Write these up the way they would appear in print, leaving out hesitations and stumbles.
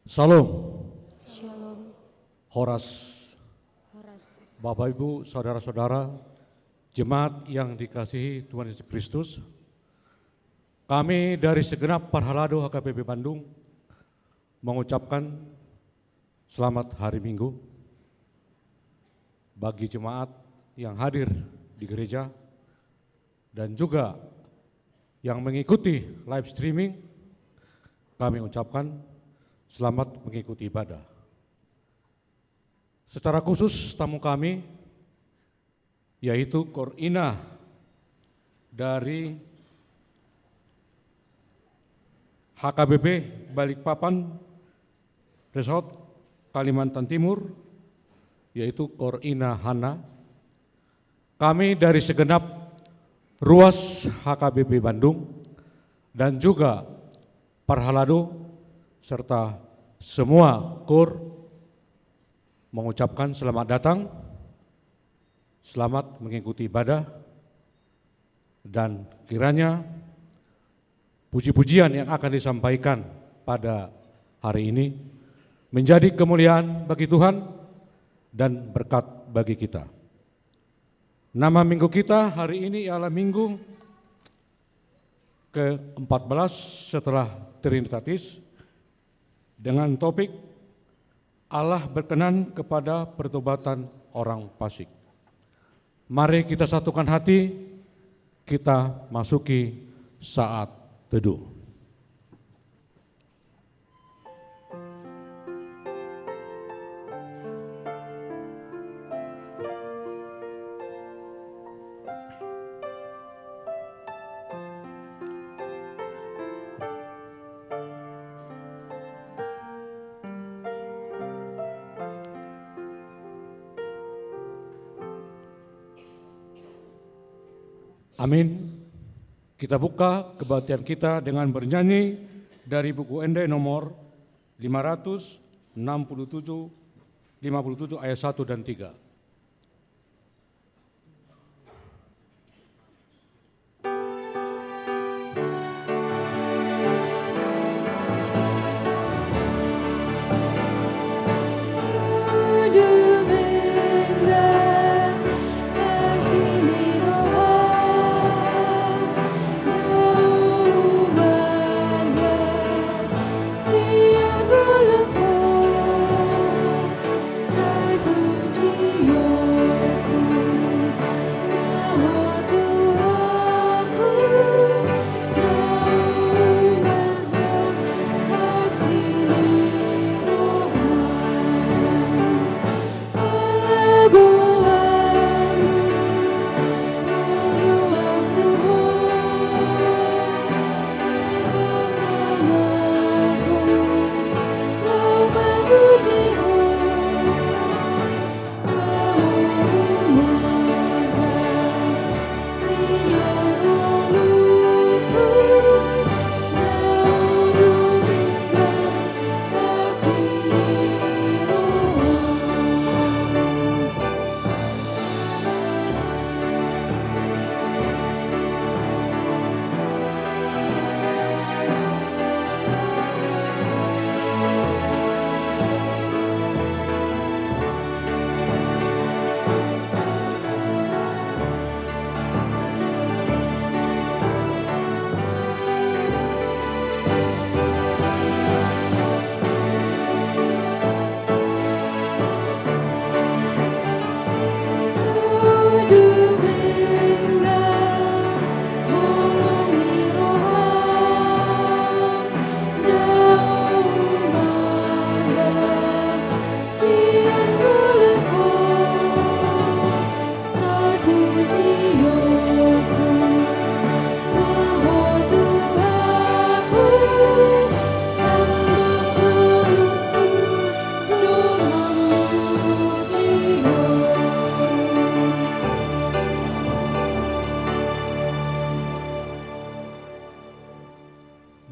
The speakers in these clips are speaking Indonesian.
Salam, Shalom, Horas, Horas, Bapak Ibu, Saudara-saudara, jemaat yang dikasihi Tuhan Yesus Kristus. Kami dari segenap Parhalado HKBP Bandung mengucapkan selamat hari Minggu bagi jemaat yang hadir di gereja dan juga yang mengikuti live streaming. Kami ucapkan selamat mengikuti ibadah. Secara khusus tamu kami yaitu Korina dari HKBP Balikpapan Resort Kalimantan Timur, yaitu Korina Hana. Kami dari segenap ruas HKBP Bandung dan juga Parhalado serta semua KUR mengucapkan selamat datang, selamat mengikuti ibadah, dan kiranya puji-pujian yang akan disampaikan pada hari ini menjadi kemuliaan bagi Tuhan dan berkat bagi kita. Nama minggu kita hari ini ialah minggu ke-14 setelah Trinitatis, dengan topik Allah berkenan kepada pertobatan orang fasik. Mari kita satukan hati, kita masuki saat teduh. Amin. Kita buka kebaktian kita dengan bernyanyi dari buku ND nomor 557 ayat 1 dan 3.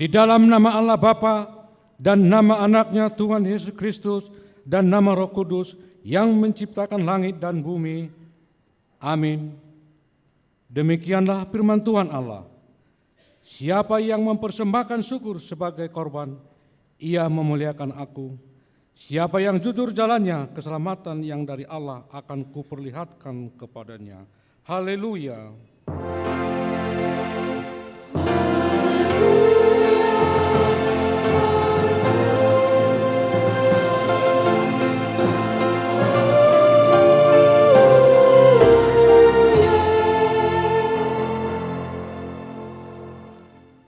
Di dalam nama Allah Bapa dan nama anaknya Tuhan Yesus Kristus dan nama Roh Kudus yang menciptakan langit dan bumi. Amin. Demikianlah firman Tuhan Allah. Siapa yang mempersembahkan syukur sebagai korban, Ia memuliakan aku. Siapa yang jujur jalannya, keselamatan yang dari Allah akan kuperlihatkan kepadanya. Haleluya.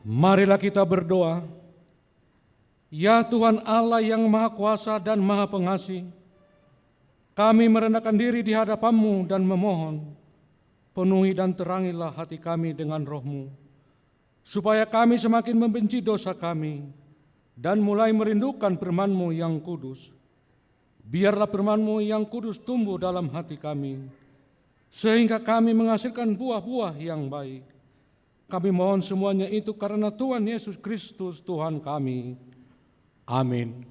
Marilah kita berdoa. Ya Tuhan Allah yang Maha Kuasa dan Maha Pengasih, kami merendahkan diri di hadapan-Mu dan memohon, penuhi dan terangilah hati kami dengan Roh-Mu, supaya kami semakin membenci dosa kami dan mulai merindukan firman-Mu yang kudus. Biarlah firman-Mu yang kudus tumbuh dalam hati kami, sehingga kami menghasilkan buah-buah yang baik. Kami mohon semuanya itu karena Tuhan Yesus Kristus Tuhan kami. Amin.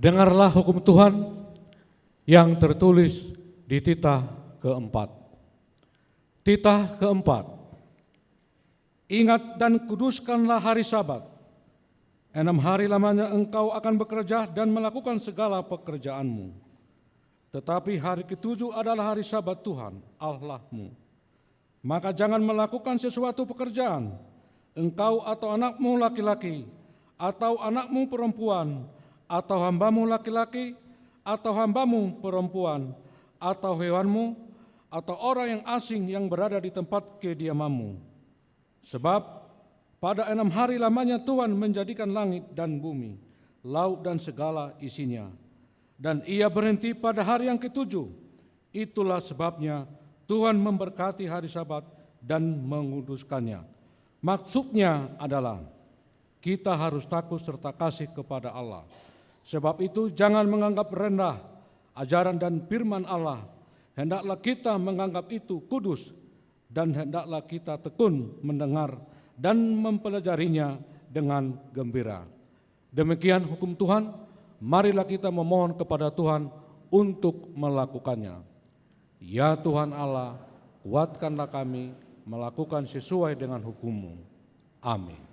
Dengarlah hukum Tuhan yang tertulis di titah keempat. Titah keempat. Ingat dan kuduskanlah hari Sabat. 6 hari lamanya engkau akan bekerja dan melakukan segala pekerjaanmu. Tetapi hari ketujuh adalah hari Sabat Tuhan Allahmu. Maka jangan melakukan sesuatu pekerjaan, engkau atau anakmu laki-laki, atau anakmu perempuan, atau hambamu laki-laki, atau hambamu perempuan, atau hewanmu, atau orang yang asing yang berada di tempat kediamanmu. Sebab pada 6 hari lamanya Tuhan menjadikan langit dan bumi, laut dan segala isinya. Dan Ia berhenti pada hari yang ketujuh. Itulah sebabnya Tuhan memberkati hari Sabat dan menguduskannya. Maksudnya adalah kita harus takut serta kasih kepada Allah. Sebab itu jangan menganggap rendah ajaran dan firman Allah. Hendaklah kita menganggap itu kudus dan hendaklah kita tekun mendengar dan mempelajarinya dengan gembira. Demikian hukum Tuhan, marilah kita memohon kepada Tuhan untuk melakukannya. Ya Tuhan Allah, kuatkanlah kami melakukan sesuai dengan hukum-Mu. Amin.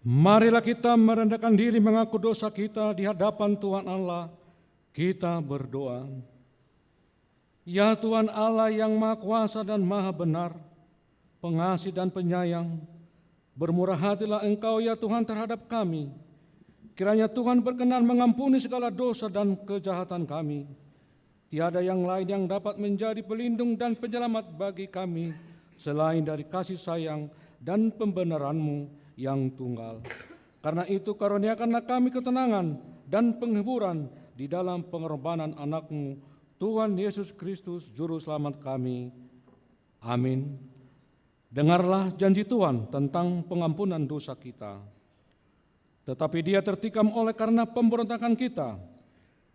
Marilah kita merendahkan diri mengaku dosa kita di hadapan Tuhan Allah. Kita berdoa. Ya Tuhan Allah yang Maha Kuasa dan Maha Benar, pengasih dan penyayang, bermurah hatilah Engkau ya Tuhan terhadap kami. Kiranya Tuhan berkenan mengampuni segala dosa dan kejahatan kami. Tiada yang lain yang dapat menjadi pelindung dan penyelamat bagi kami selain dari kasih sayang dan pembenaran-Mu yang tunggal. Karena itu karuniakanlah kami ketenangan dan penghiburan di dalam pengorbanan anak-Mu, Tuhan Yesus Kristus, Juru Selamat kami. Amin. Dengarlah janji Tuhan tentang pengampunan dosa kita. Tetapi Dia tertikam oleh karena pemberontakan kita.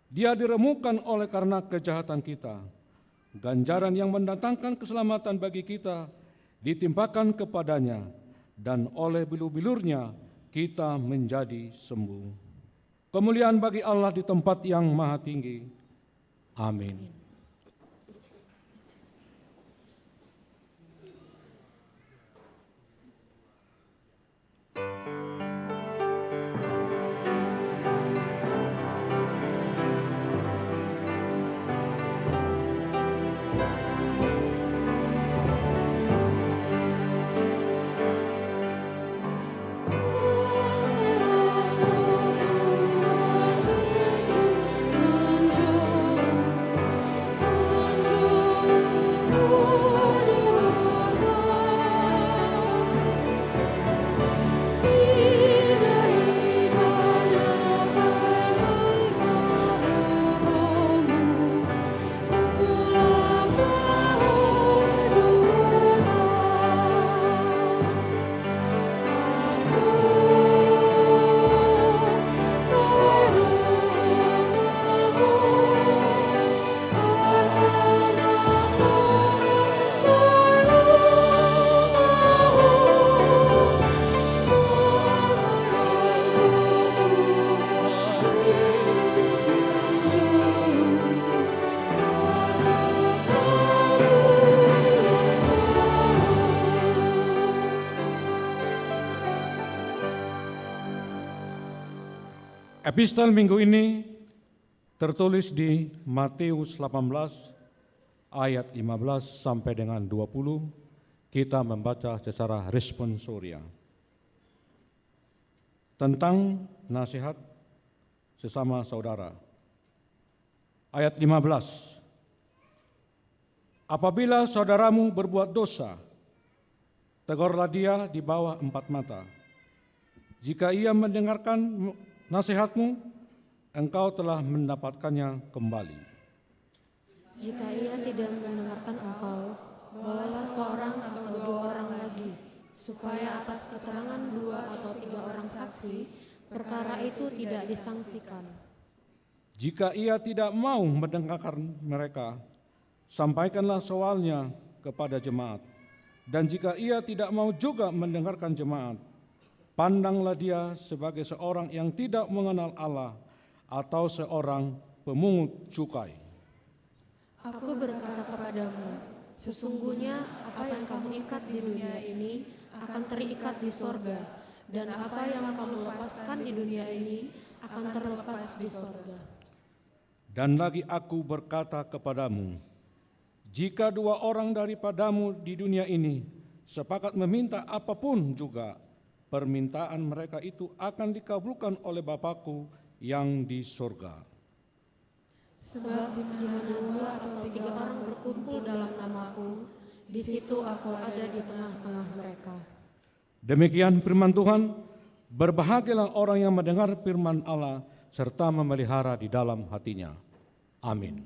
Dia diremukkan oleh karena kejahatan kita. Ganjaran yang mendatangkan keselamatan bagi kita ditimpakan kepadanya, dan oleh bilur-bilurnya kita menjadi sembuh. Kemuliaan bagi Allah di tempat yang maha tinggi. Amin. Epistel minggu ini tertulis di Matius 18 ayat 15 sampai dengan 20. Kita membaca secara responsoria tentang nasihat sesama saudara. Ayat 15. Apabila saudaramu berbuat dosa, tegurlah dia di bawah 4 mata. Jika ia mendengarkan nasihatmu, engkau telah mendapatkannya kembali. Jika ia tidak mendengarkan engkau, bawalah seorang atau 2 orang lagi, supaya atas keterangan 2 atau 3 orang saksi, perkara itu tidak disangsikan. Jika ia tidak mau mendengarkan mereka, sampaikanlah soalnya kepada jemaat. Dan jika ia tidak mau juga mendengarkan jemaat, pandanglah dia sebagai seorang yang tidak mengenal Allah atau seorang pemungut cukai. Aku berkata kepadamu, sesungguhnya apa yang kamu ikat di dunia ini akan terikat di sorga, dan apa yang kamu lepaskan di dunia ini akan terlepas di sorga. Dan lagi aku berkata kepadamu, jika 2 orang daripadamu di dunia ini sepakat meminta apapun juga, permintaan mereka itu akan dikabulkan oleh Bapa-Ku yang di surga. Sebab di mana 2 atau 3 orang berkumpul dalam nama-Ku, di situ Aku ada di tengah-tengah mereka. Demikian firman Tuhan. Berbahagialah orang yang mendengar firman Allah serta memelihara di dalam hatinya. Amin.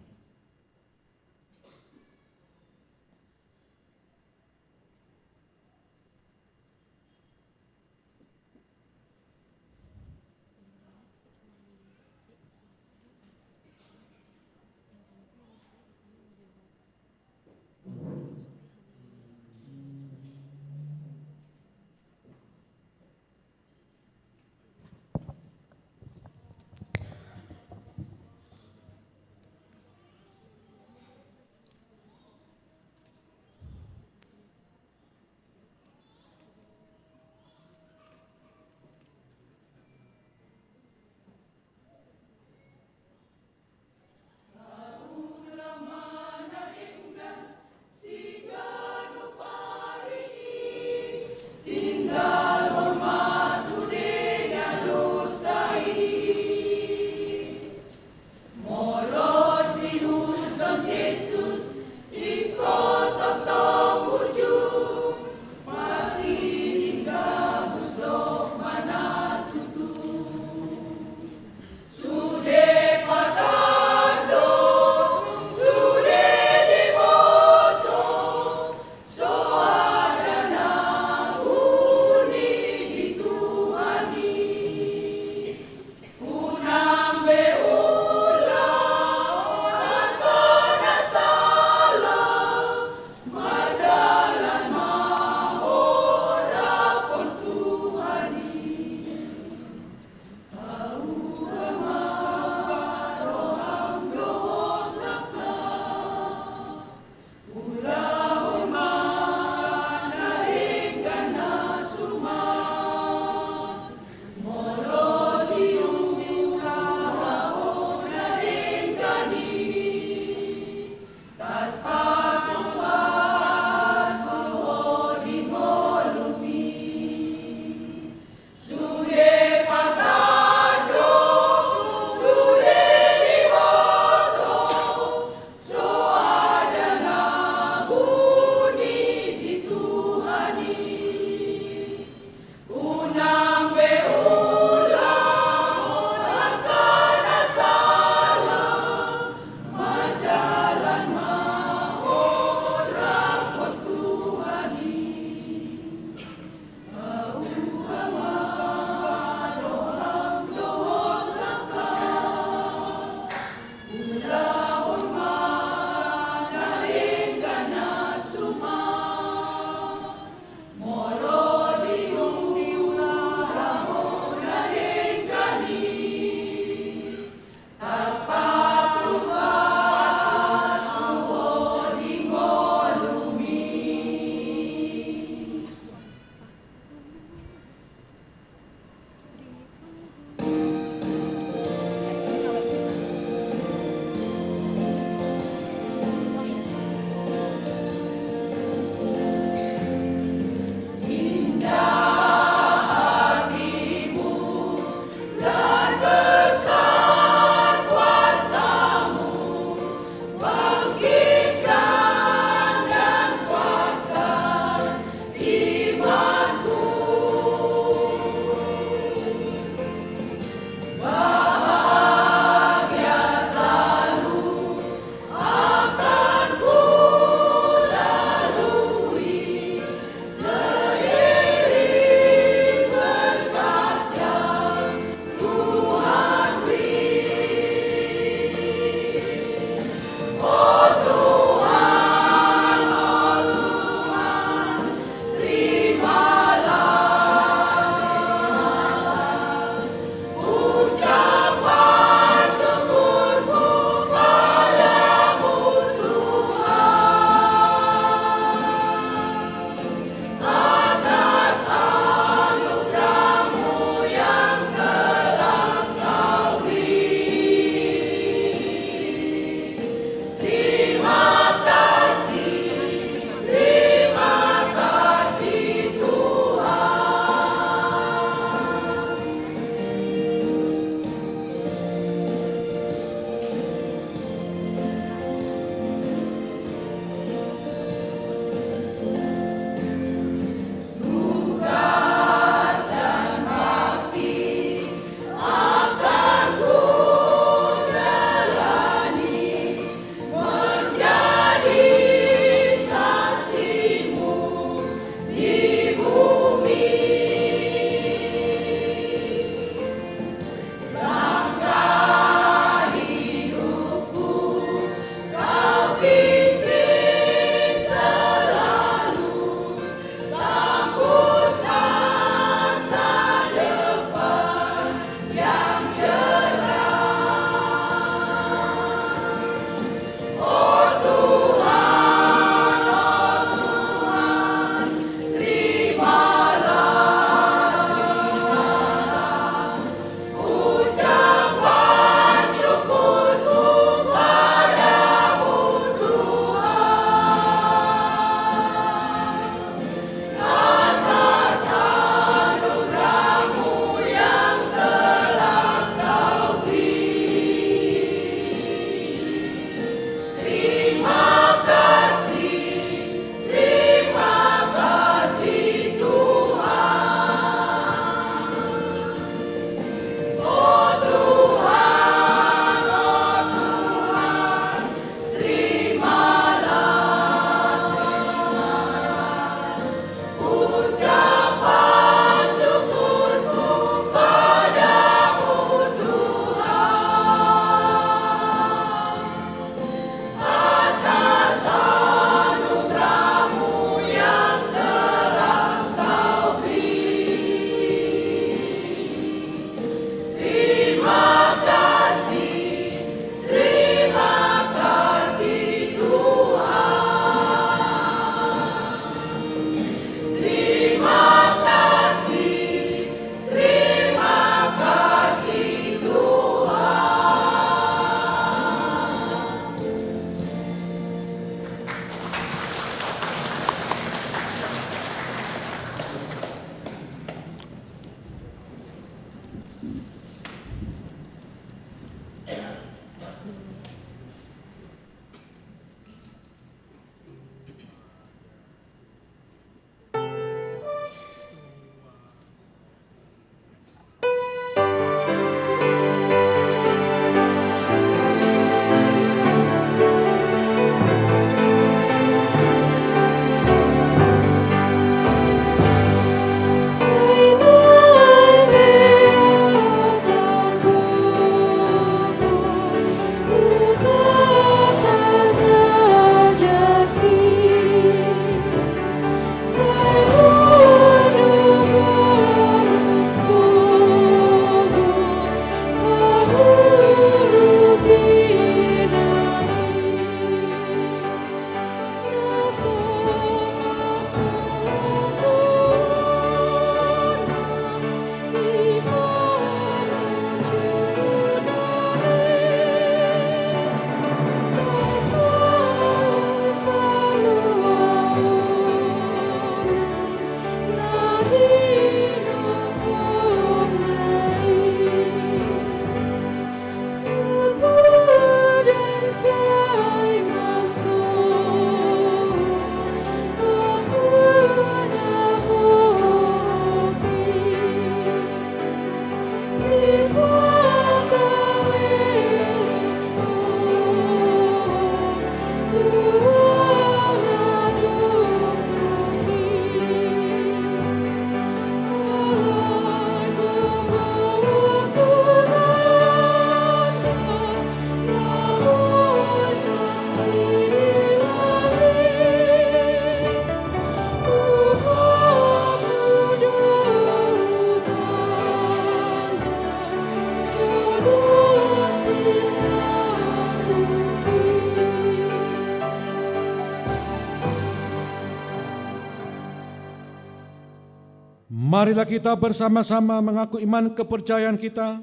Marilah kita bersama-sama mengaku iman kepercayaan kita,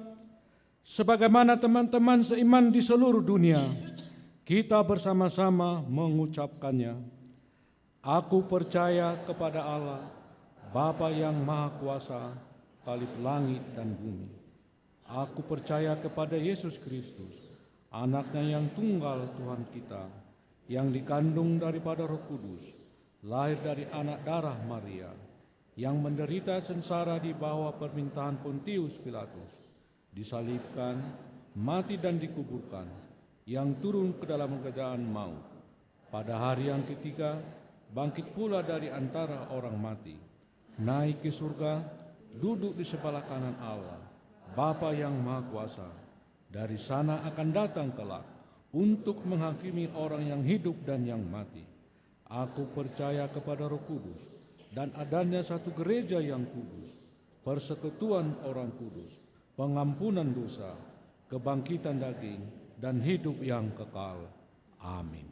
sebagaimana teman-teman seiman di seluruh dunia. Kita bersama-sama mengucapkannya. Aku percaya kepada Allah, Bapa yang Maha Kuasa, Khalif langit dan bumi. Aku percaya kepada Yesus Kristus, Anaknya yang tunggal Tuhan kita, yang dikandung daripada Roh Kudus, lahir dari anak darah Maria, yang menderita sengsara di bawah permintaan Pontius Pilatus, disalibkan, mati dan dikuburkan, yang turun ke dalam kerajaan maut. Pada hari yang ketiga, bangkit pula dari antara orang mati, naik ke surga, duduk di sebelah kanan Allah, Bapa yang Maha Kuasa. Dari sana akan datang kelak untuk menghakimi orang yang hidup dan yang mati. Aku percaya kepada Roh Kudus dan adanya satu gereja yang kudus, persekutuan orang kudus, pengampunan dosa, kebangkitan daging, dan hidup yang kekal. Amin.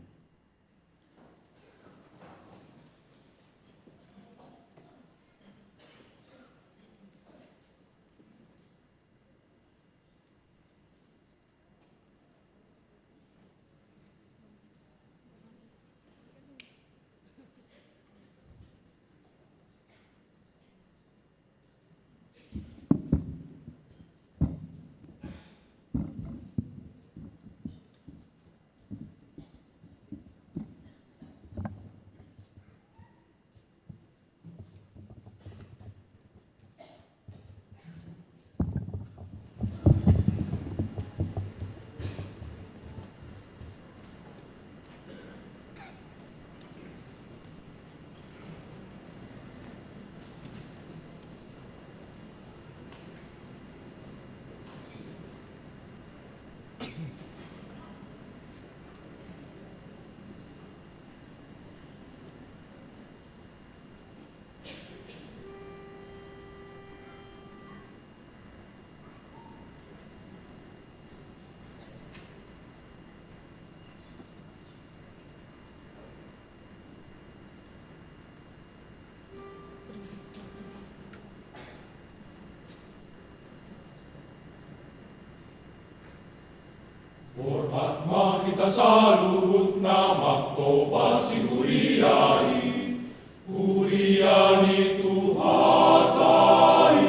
Hormat kita salut nama Kau pasti huriani, huriani Tuhatai.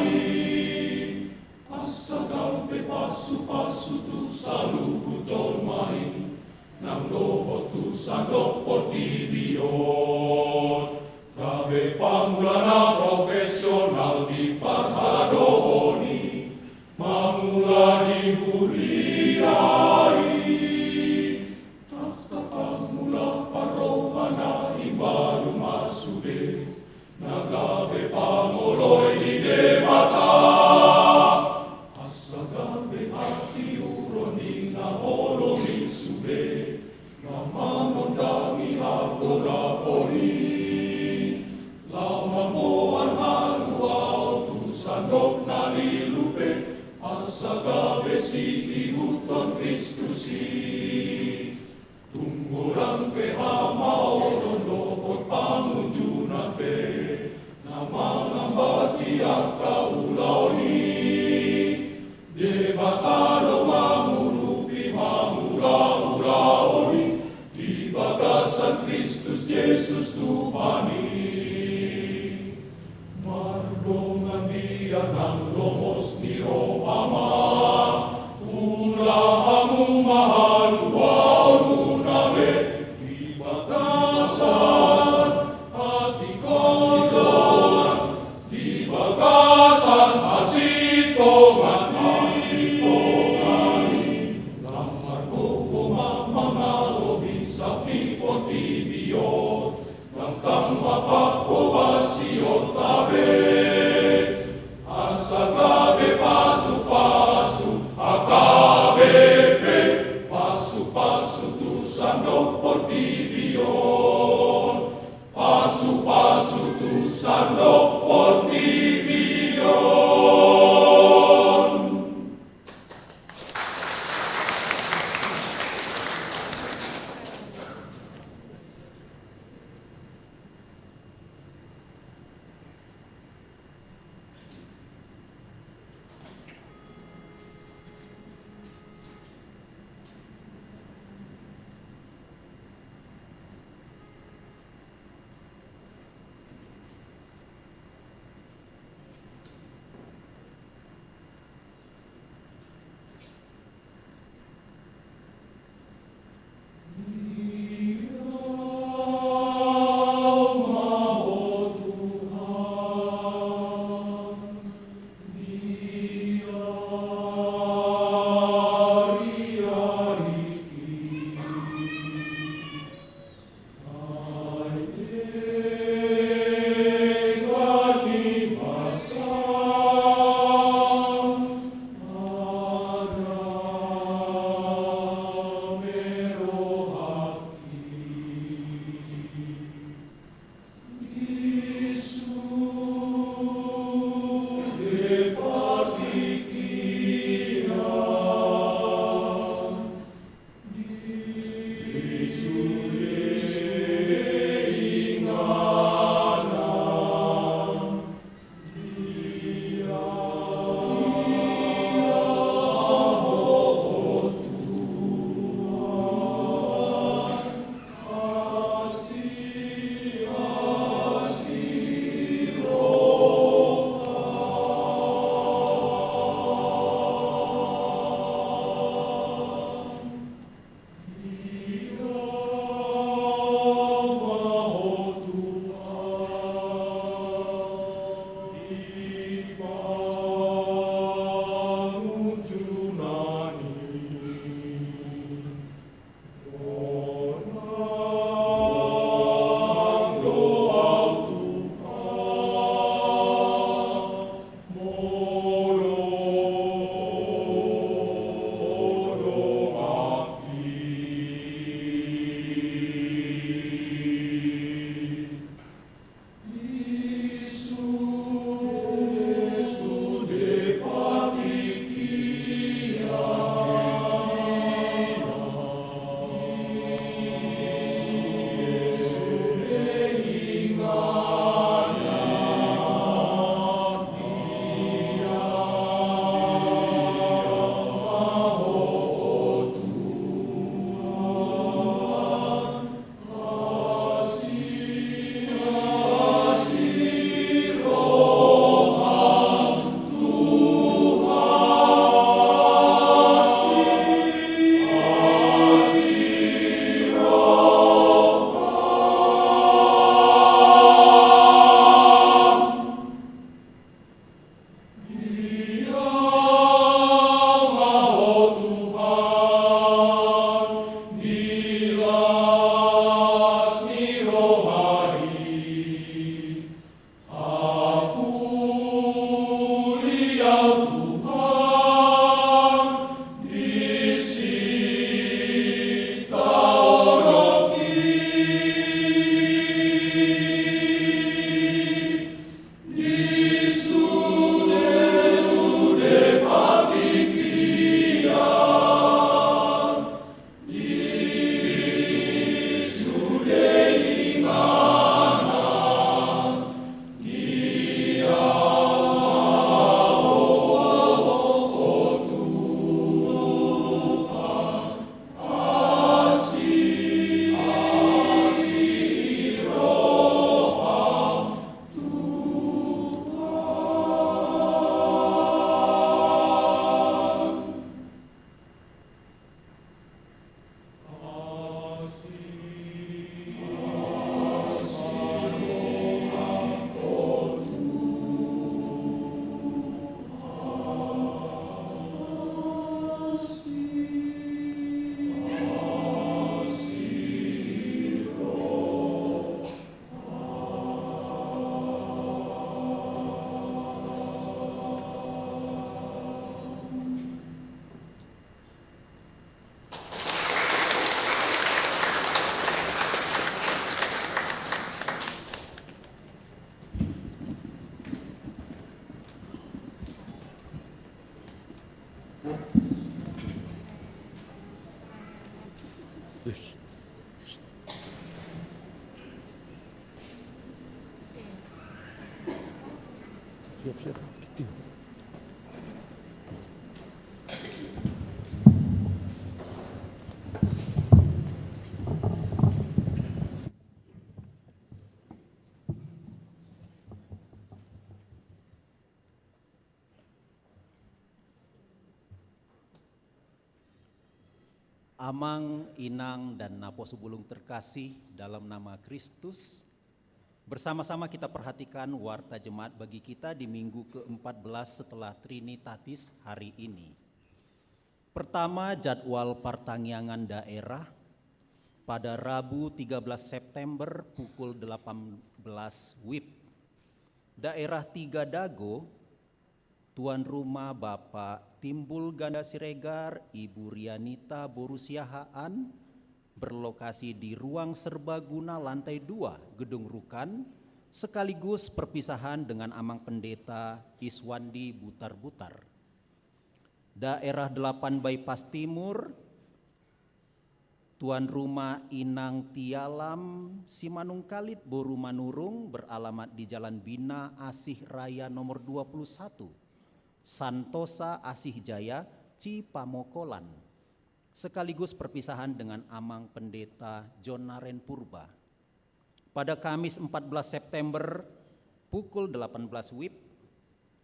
Asagam pe pasu tu saluku colmai, nang lobo tu sandok portibion. Gabe pangulana profesional di parhaladoni, mamula di huriani. Nagabe pangoloy di debata, asagabe hati uroning na holomi sube, namanondangi hagola poli. Laumamoan haluao tu sandok na lilupe, asagabe si iuton Kristusi. Tunggulang pehamao rondokot pangunjunan pe, mangambati akaulaoni, debatado mamurupi mamula-ulaoni, di bagasan Kristus Yesus Tuhani. Mardongan dia nang lomos ni Rohama, ulahamu mahal wau nunabe, di bagasan hati ko. Bagasan asitongan lamar koko mamangalo bisa pipotibio langkang mapako basio tabe asagabe pasu-pasu akabepe pasu-pasu tu sandok portibio pasu-pasu tu sandok portibio. Siap-siap. Amang, Inang, dan Napo Subulung terkasih dalam nama Kristus, bersama-sama kita perhatikan warta jemaat bagi kita di minggu ke-14 setelah Trinitatis hari ini. Pertama, jadwal pertangyangan daerah pada Rabu 13 September pukul 18 WIB. Daerah Tiga Dago, tuan rumah Bapak Timbul Ganda Siregar, Ibu Rianita Borusiahaan, berlokasi di ruang serbaguna lantai 2 Gedung Rukan, sekaligus perpisahan dengan Amang Pendeta Iswandi Butar-Butar. Daerah 8 Bypass Timur, tuan rumah Inang Tialam Simanung Kalit Boru Manurung, beralamat di Jalan Bina Asih Raya nomor 21, Santosa Asih Jaya, Cipamokolan, sekaligus perpisahan dengan Amang Pendeta Jonaren Purba. Pada Kamis 14 September pukul 18 WIB,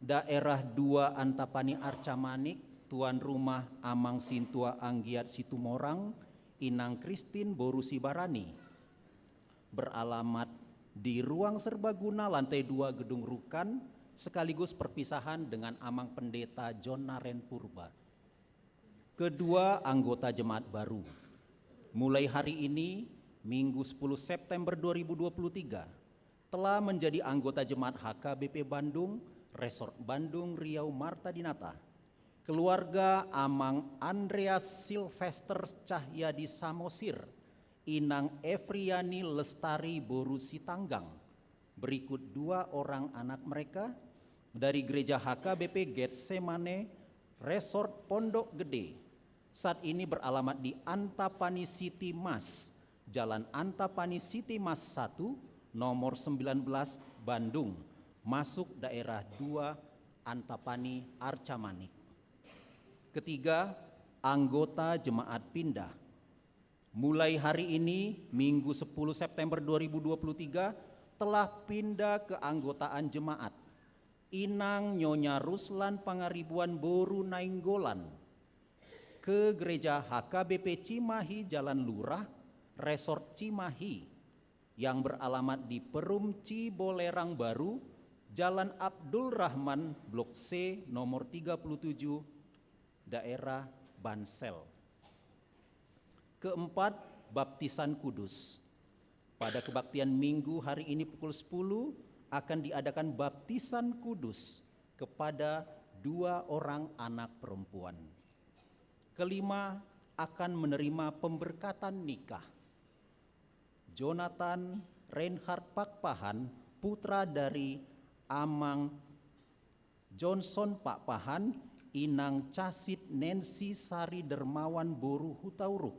daerah 2 Antapani Arcamanik, tuan rumah Amang Sintua Anggiat Situmorang, Inang Kristin Borusi Barani, beralamat di ruang serbaguna lantai 2 Gedung Rukan, sekaligus perpisahan dengan Amang Pendeta John Naren Purba. Kedua anggota jemaat baru, mulai hari ini, Minggu 10 September 2023, telah menjadi anggota jemaat HKBP Bandung, Resort Bandung Riau Marta Dinata. Keluarga Amang Andreas Silvester Cahyadi Samosir, Inang Efriani Lestari Boru Sitanggang. Berikut 2 orang anak mereka dari Gereja HKBP Getsemane Resort Pondok Gede. Saat ini beralamat di Antapani City Mas, Jalan Antapani City Mas 1, nomor 19, Bandung, masuk daerah 2 Antapani Arcamanik. Ketiga, anggota jemaat pindah. Mulai hari ini, Minggu 10 September 2023, telah pindah ke anggotaan jemaat. Inang Nyonya Ruslan Pangaribuan Boru Nainggolan ke Gereja HKBP Cimahi Jalan Lurah, Resort Cimahi, yang beralamat di Perum Cibolerang Baru, Jalan Abdul Rahman, Blok C, nomor 37, daerah Bansel. Keempat, baptisan kudus. Pada kebaktian Minggu hari ini pukul 10 akan diadakan baptisan kudus kepada 2 orang anak perempuan. Kelima, akan menerima pemberkatan nikah. Jonathan Reinhard Pakpahan, putra dari Amang Johnson Pakpahan, Inang Casit Nancy Sari Dermawan Boru Hutauruk,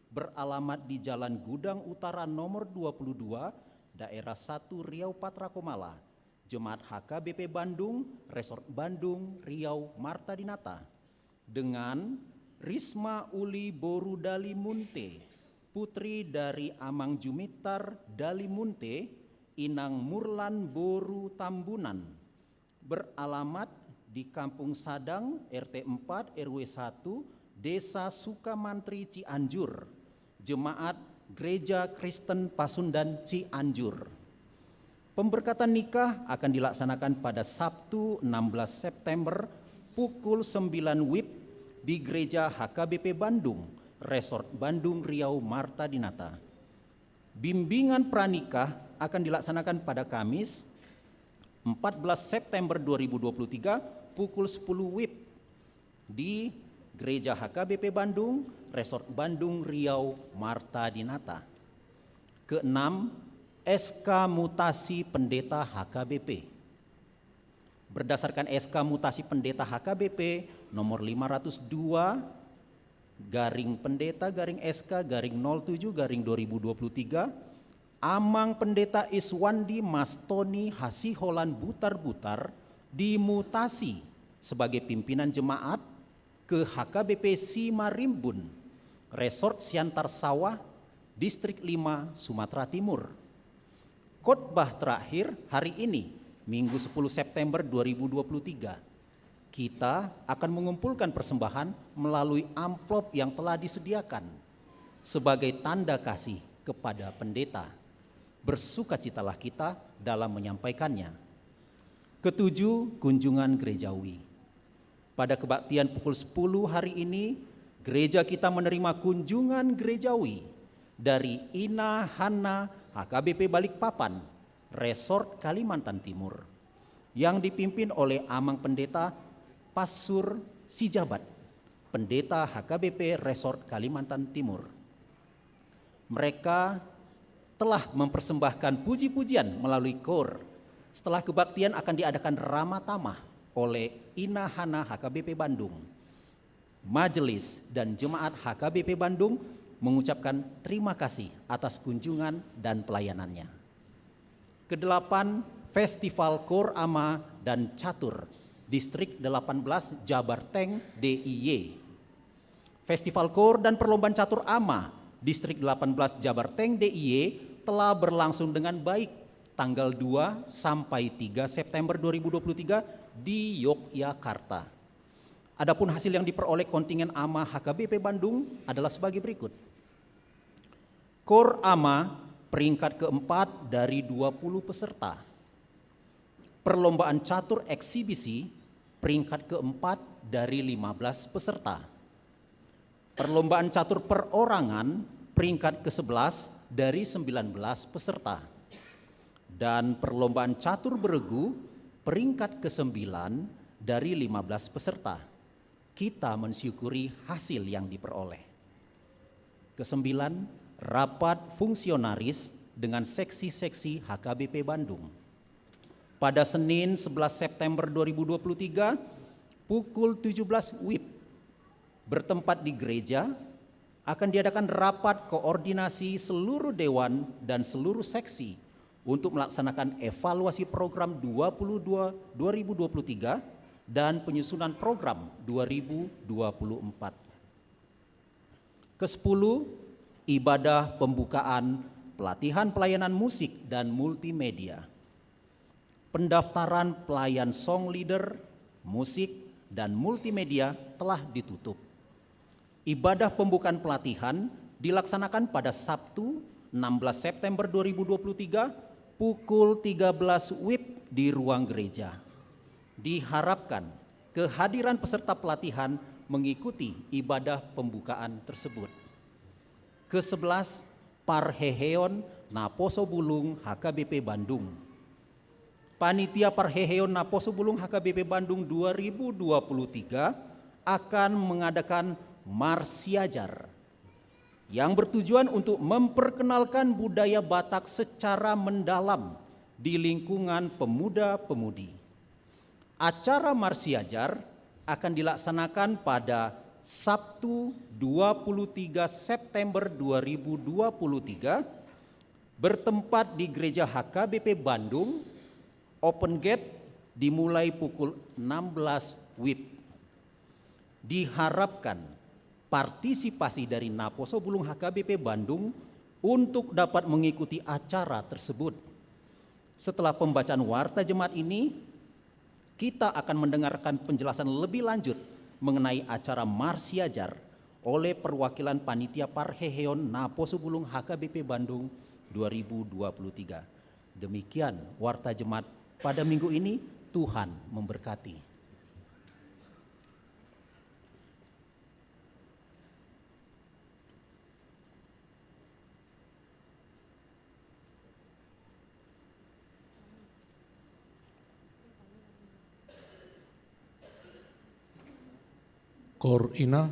beralamat di Jalan Gudang Utara nomor 22, daerah 1 Riau Patra Komala, Jemaat HKBP Bandung, Resort Bandung, Riau Marta Dinata, dengan Risma Uli Boru Dalimunte, putri dari Amang Jumitar Dalimunte, Inang Murlan Boru Tambunan, beralamat di Kampung Sadang, RT 4, RW 1, Desa Sukamantri Cianjur, Jemaat Gereja Kristen Pasundan Cianjur. Pemberkatan nikah akan dilaksanakan pada Sabtu 16 September pukul 9 WIB di Gereja HKBP Bandung, Resort Bandung Riau Marta Dinata. Bimbingan pranikah akan dilaksanakan pada Kamis 14 September 2023 pukul 10 WIB di Gereja HKBP Bandung, Resort Bandung Riau Marta Dinata. Keenam, SK Mutasi Pendeta HKBP. Berdasarkan SK Mutasi Pendeta HKBP nomor 502 garing pendeta garing SK garing 07 garing 2023, Amang Pendeta Iswandi Mastoni Hasiholan Butar-Butar dimutasi sebagai pimpinan jemaat ke HKBP Simarimbun, Resort Siantar Sawah, Distrik 5, Sumatera Timur. Khotbah terakhir hari ini, Minggu 10 September 2023. Kita akan mengumpulkan persembahan melalui amplop yang telah disediakan sebagai tanda kasih kepada pendeta. Bersukacitalah kita dalam menyampaikannya. Ketujuh, kunjungan gerejawi. Pada kebaktian pukul 10 hari ini, gereja kita menerima kunjungan gerejawi dari Ina Hana HKBP Balikpapan, Resort Kalimantan Timur, yang dipimpin oleh Amang Pendeta Pasur Sijabat, Pendeta HKBP Resort Kalimantan Timur. Mereka telah mempersembahkan puji-pujian melalui KOR. Setelah kebaktian akan diadakan ramah tamah oleh Ina Hana HKBP Bandung. Majelis dan Jemaat HKBP Bandung mengucapkan terima kasih atas kunjungan dan pelayanannya. Kedelapan, Festival KOR Ama dan Catur, Distrik 18 Jabarteng DIY. Festival KOR dan Perlombaan Catur Ama, Distrik 18 Jabarteng DIY telah berlangsung dengan baik tanggal 2 sampai 3 September 2023 di Yogyakarta. Adapun hasil yang diperoleh kontingen AMA HKBP Bandung adalah sebagai berikut. KOR AMA peringkat keempat dari 20 peserta. Perlombaan catur eksibisi peringkat keempat dari 15 peserta. Perlombaan catur perorangan peringkat ke-11 dari 19 peserta. Dan perlombaan catur beregu peringkat ke-9 dari 15 peserta. Kita mensyukuri hasil yang diperoleh. Kesembilan, rapat fungsionaris dengan seksi-seksi HKBP Bandung. Pada Senin 11 September 2023 pukul 17 WIB bertempat di gereja akan diadakan rapat koordinasi seluruh dewan dan seluruh seksi untuk melaksanakan evaluasi program 2023 dan penyusunan program 2024. Ke-10, ibadah pembukaan pelatihan pelayanan musik dan multimedia. Pendaftaran pelayan song leader, musik, dan multimedia telah ditutup. Ibadah pembukaan pelatihan dilaksanakan pada Sabtu 16 September 2023 pukul 13 WIB di ruang gereja. Diharapkan kehadiran peserta pelatihan mengikuti ibadah pembukaan tersebut. Ke-11, Parheheon Naposo Bulung HKBP Bandung. Panitia Parheheon Naposo Bulung HKBP Bandung 2023 akan mengadakan Marsiajar yang bertujuan untuk memperkenalkan budaya Batak secara mendalam di lingkungan pemuda-pemudi. Acara Marsiajar akan dilaksanakan pada Sabtu 23 September 2023 bertempat di Gereja HKBP Bandung. Open gate dimulai pukul 16 WIB. Diharapkan partisipasi dari Naposo Bulung HKBP Bandung untuk dapat mengikuti acara tersebut. Setelah pembacaan warta jemaat ini, kita akan mendengarkan penjelasan lebih lanjut mengenai acara Marsiajar oleh perwakilan Panitia Parheheon Naposo Bulung HKBP Bandung 2023. Demikian warta jemaat pada minggu ini. Tuhan memberkati. Kor Ina.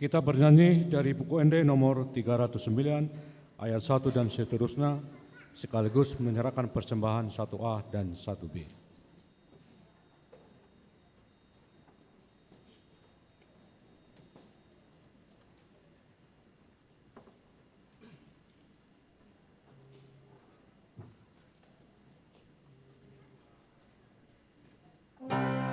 Kita bernyanyi dari buku ND nomor 309 ayat 1 dan seterusnya, sekaligus menyerahkan persembahan 1A dan 1B. Kapan Tuhan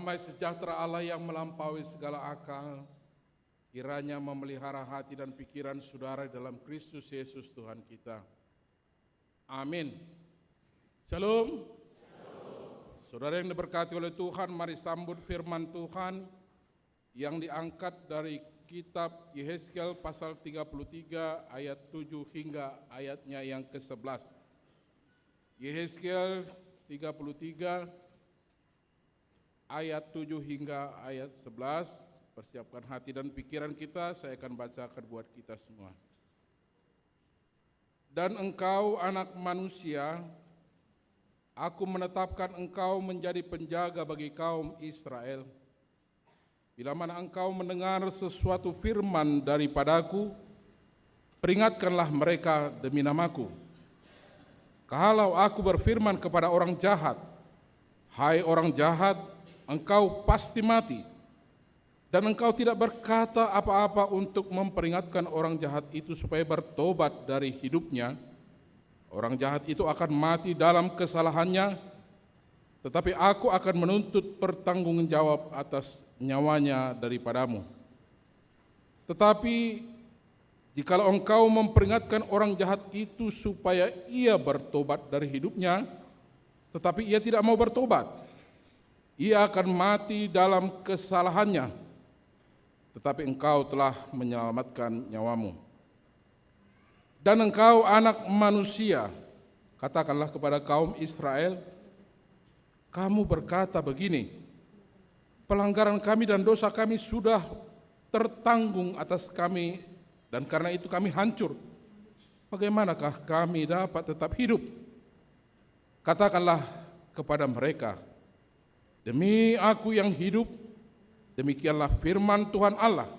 Damai sejahtera Allah yang melampaui segala akal, kiranya memelihara hati dan pikiran saudara dalam Kristus Yesus Tuhan kita. Amin. Shalom. Saudara yang diberkati oleh Tuhan, mari sambut firman Tuhan yang diangkat dari kitab Yehezkiel pasal 33 ayat 7 hingga ayatnya yang ke-11. Yehezkiel 33 ayat 7 hingga ayat 11. Persiapkan hati dan pikiran kita, saya akan bacakan buat kita semua. Dan engkau anak manusia, aku menetapkan engkau menjadi penjaga bagi kaum Israel. Bila mana engkau mendengar sesuatu firman daripadaku, peringatkanlah mereka demi namaku. Kalau aku berfirman kepada orang jahat, hai orang jahat, engkau pasti mati, dan engkau tidak berkata apa-apa untuk memperingatkan orang jahat itu supaya bertobat dari hidupnya, orang jahat itu akan mati dalam kesalahannya, tetapi aku akan menuntut pertanggungjawab atas nyawanya daripadamu. Tetapi jikalau engkau memperingatkan orang jahat itu supaya ia bertobat dari hidupnya, tetapi ia tidak mau bertobat, ia akan mati dalam kesalahannya, tetapi engkau telah menyelamatkan nyawamu. Dan engkau anak manusia, katakanlah kepada kaum Israel, kamu berkata begini, pelanggaran kami dan dosa kami sudah tertanggung atas kami, dan karena itu kami hancur. Bagaimanakah kami dapat tetap hidup? Katakanlah kepada mereka, demi aku yang hidup, demikianlah firman Tuhan Allah,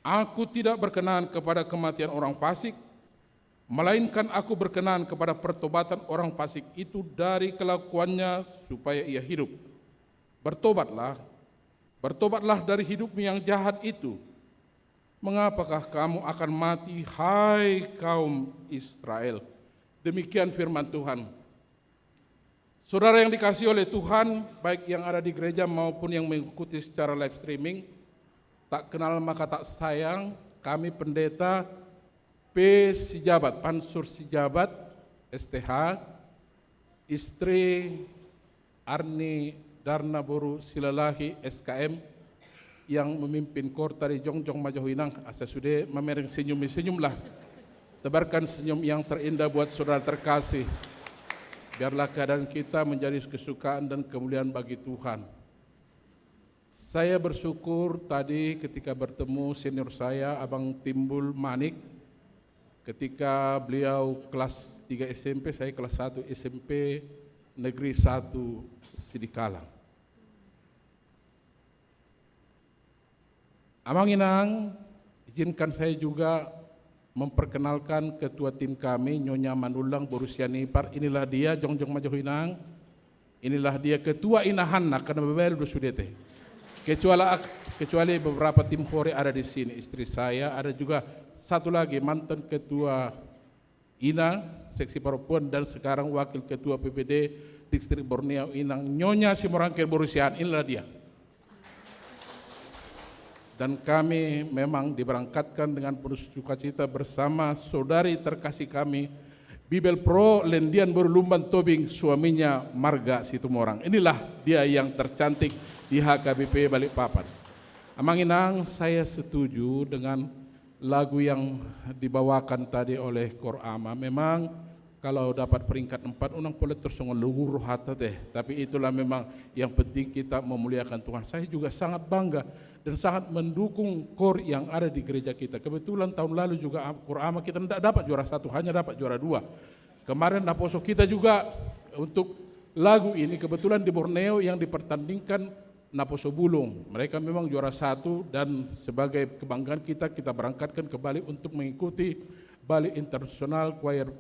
aku tidak berkenan kepada kematian orang fasik, melainkan aku berkenan kepada pertobatan orang fasik itu dari kelakuannya supaya ia hidup. Bertobatlah, bertobatlah dari hidupmu yang jahat itu. Mengapakah kamu akan mati, hai kaum Israel? Demikian firman Tuhan. Saudara yang dikasihi oleh Tuhan, baik yang ada di gereja maupun yang mengikuti secara live streaming, tak kenal maka tak sayang, kami pendeta P. Sijabat, Pansur Sijabat, STH, istri Arni Darnaboru Silalahi, SKM, yang memimpin kor tari Jongjong Majohinang, asa sudah memereng senyum-senyumlah, tebarkan senyum yang terindah buat saudara terkasih. Biarlah keadaan kita menjadi kesukaan dan kemuliaan bagi Tuhan. Saya bersyukur tadi ketika bertemu senior saya, Abang Timbul Manik, ketika beliau kelas 3 SMP, saya kelas 1 SMP Negeri 1 Sidikalang. Amang Inang, izinkan saya juga memperkenalkan ketua tim kami, Nyonya Manulang Borussia Nipar. Inilah dia, Jongjong Majohinang. Inilah dia ketua Inahanna, karena bebel dusudete. Kecuali beberapa tim hore ada di sini. Istri saya, ada juga satu lagi mantan ketua Ina, seksi perempuan, dan sekarang wakil ketua PPD Distrik Borneo Inang, Nyonya Simorangkir Borussian. Inilah dia. Dan kami memang diberangkatkan dengan penuh sukacita bersama saudari terkasih kami, Bibel Pro Lendian Berlumban Tobing, suaminya Marga Situmorang. Inilah dia yang tercantik di HKBP Balikpapan. Amang Inang, saya setuju dengan lagu yang dibawakan tadi oleh Kor Ama. Memang kalau dapat peringkat 4, unang polet tersongon luhur hata teh. Tapi itulah memang yang penting, kita memuliakan Tuhan. Saya juga sangat bangga dan sangat mendukung kor yang ada di gereja kita. Kebetulan tahun lalu juga Kor Ama kita tidak dapat juara 1, hanya dapat juara 2. Kemarin Naposo kita juga untuk lagu ini kebetulan di Borneo yang dipertandingkan Naposo Bulung. Mereka memang juara 1 dan sebagai kebanggaan kita berangkatkan ke Bali untuk mengikuti Bali International Choir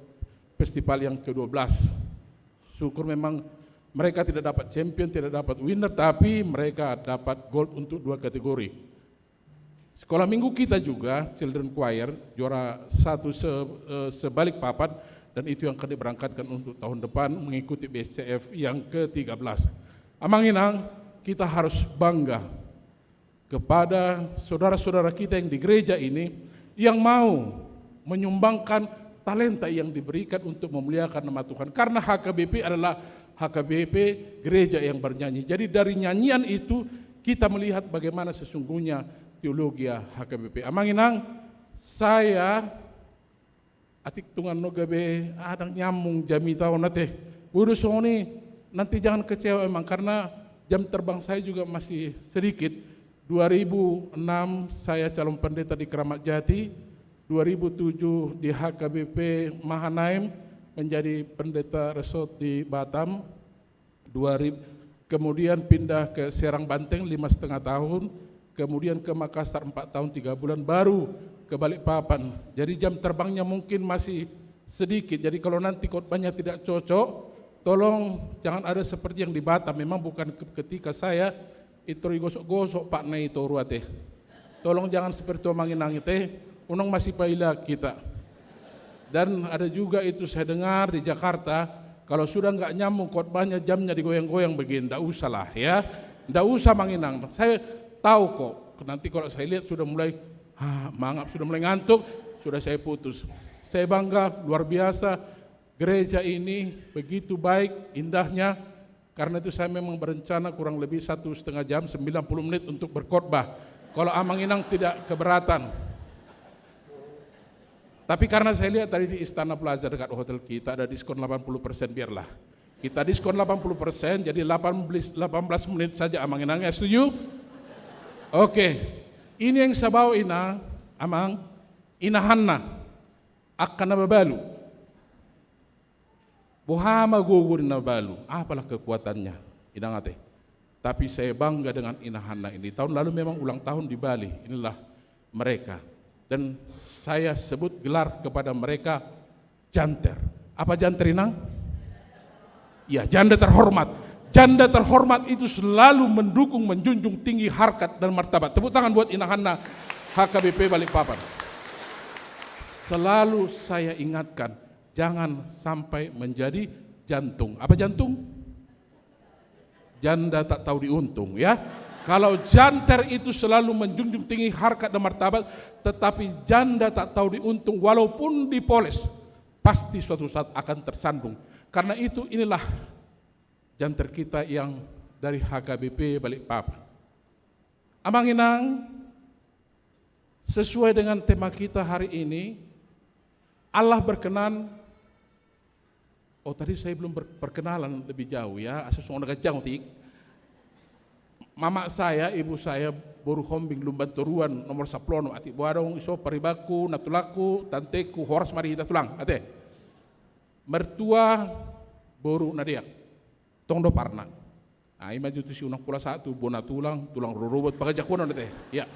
Festival yang ke-12. Syukur memang mereka tidak dapat champion, tidak dapat winner, tapi mereka dapat gold untuk 2 kategori. Sekolah minggu kita juga, Children Choir, juara 1 sebalik papan, dan itu yang akan diberangkatkan untuk tahun depan mengikuti BCF yang ke-13. Amang Inang, kita harus bangga kepada saudara-saudara kita yang di gereja ini yang mau menyumbangkan talenta yang diberikan untuk memuliakan nama Tuhan. Karena HKBP adalah HKBP gereja yang bernyanyi. Jadi dari nyanyian itu kita melihat bagaimana sesungguhnya teologi HKBP. Amanginang, saya atik tungan nogabe adang nyamung jami tahun nate. Buru soni nanti jangan kecewa emang karena jam terbang saya juga masih sedikit. 2006 saya calon pendeta di Keramat Jati, 2007 di HKBP Mahanaim menjadi pendeta resort di Batam, 2000 kemudian pindah ke Serang Banteng 5,5 tahun, kemudian ke Makassar 4 tahun 3 bulan, baru ke Balikpapan. Jadi jam terbangnya mungkin masih sedikit, jadi kalau nanti khotbahnya tidak cocok, tolong jangan ada seperti yang di Batam. Memang bukan ketika saya itu gosok-gosok Pak Nei Toruate. Tolong jangan seperti omanginang itu, unang masih paila kita. Dan ada juga itu saya dengar di Jakarta, kalau sudah enggak nyambung khotbahnya jamnya digoyang-goyang begini, enggak usah lah ya. Enggak usah manginang. Saya tahu kok, nanti kalau saya lihat sudah mulai mangap, sudah mulai ngantuk, sudah saya putus. Saya bangga, luar biasa, gereja ini begitu baik, indahnya. Karena itu saya memang berencana kurang lebih 1,5 jam, 90 menit untuk berkhotbah. Kalau Amanginang tidak keberatan. Tapi karena saya lihat tadi di Istana Plaza dekat hotel kita ada diskon 80%, biarlah. Kita diskon 80%, jadi 18 menit saja Amanginangnya, setuju? Oke, ini yang saya bawa ina, Amang, inahanna, akan nababalu. Bohama gugur nabalu, apalah kekuatannya, idangate. Tapi saya bangga dengan inahanna ini. Tahun lalu memang ulang tahun di Bali, inilah mereka. Dan saya sebut gelar kepada mereka janter. Apa janter inang? Ya, janda terhormat. Janda terhormat itu selalu mendukung, menjunjung tinggi harkat dan martabat. Tepuk tangan buat inahanna HKBP Balikpapan. Selalu saya ingatkan, jangan sampai menjadi jantung. Apa jantung? Janda tak tahu diuntung ya. Kalau janter itu selalu menjunjung tinggi harkat dan martabat, tetapi janda tak tahu diuntung walaupun dipoles, pasti suatu saat akan tersandung. Karena itu inilah janter kita yang dari HKBP Balikpapan. Amanginang, sesuai dengan tema kita hari ini, Allah berkenan. Oh tadi saya belum perkenalan lebih jauh ya, sesuatu agak jauh tik. Mama saya, ibu saya boru hombing lumban turuan nomor 10 ati buarong iso paribaku natulaku tanteku horas mari kita tulang ate. Mertua boru nadiak tongdo parna. Ai maju tu si unang pula satu bona tulang rurubot pagajakuan ate. Ya.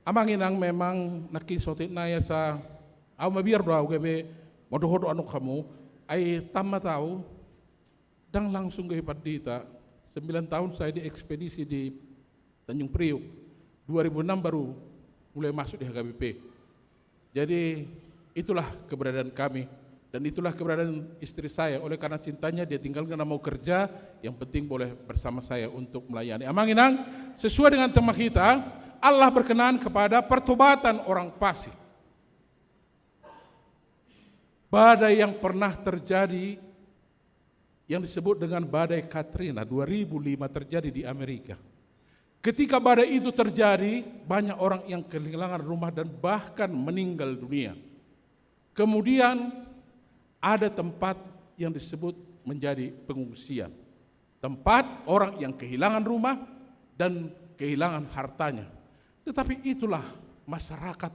Amanginang memang nakisotit na ya sa aw mabiar daw gabe modohodo anu kamu ay tama tahu dan langsung ke Padita. 9 tahun saya di ekspedisi di Tanjung Priuk. 2006 baru mulai masuk di HKBP. Jadi itulah keberadaan kami dan itulah keberadaan istri saya. Oleh karena cintanya dia tinggalkan mau kerja, yang penting boleh bersama saya untuk melayani. Amanginang, sesuai dengan tema kita, Allah berkenan kepada pertobatan orang fasik. Badai yang pernah terjadi yang disebut dengan badai Katrina 2005 terjadi di Amerika. Ketika badai itu terjadi, banyak orang yang kehilangan rumah dan bahkan meninggal dunia. Kemudian ada tempat yang disebut menjadi pengungsian. Tempat orang yang kehilangan rumah dan kehilangan hartanya. Tetapi itulah masyarakat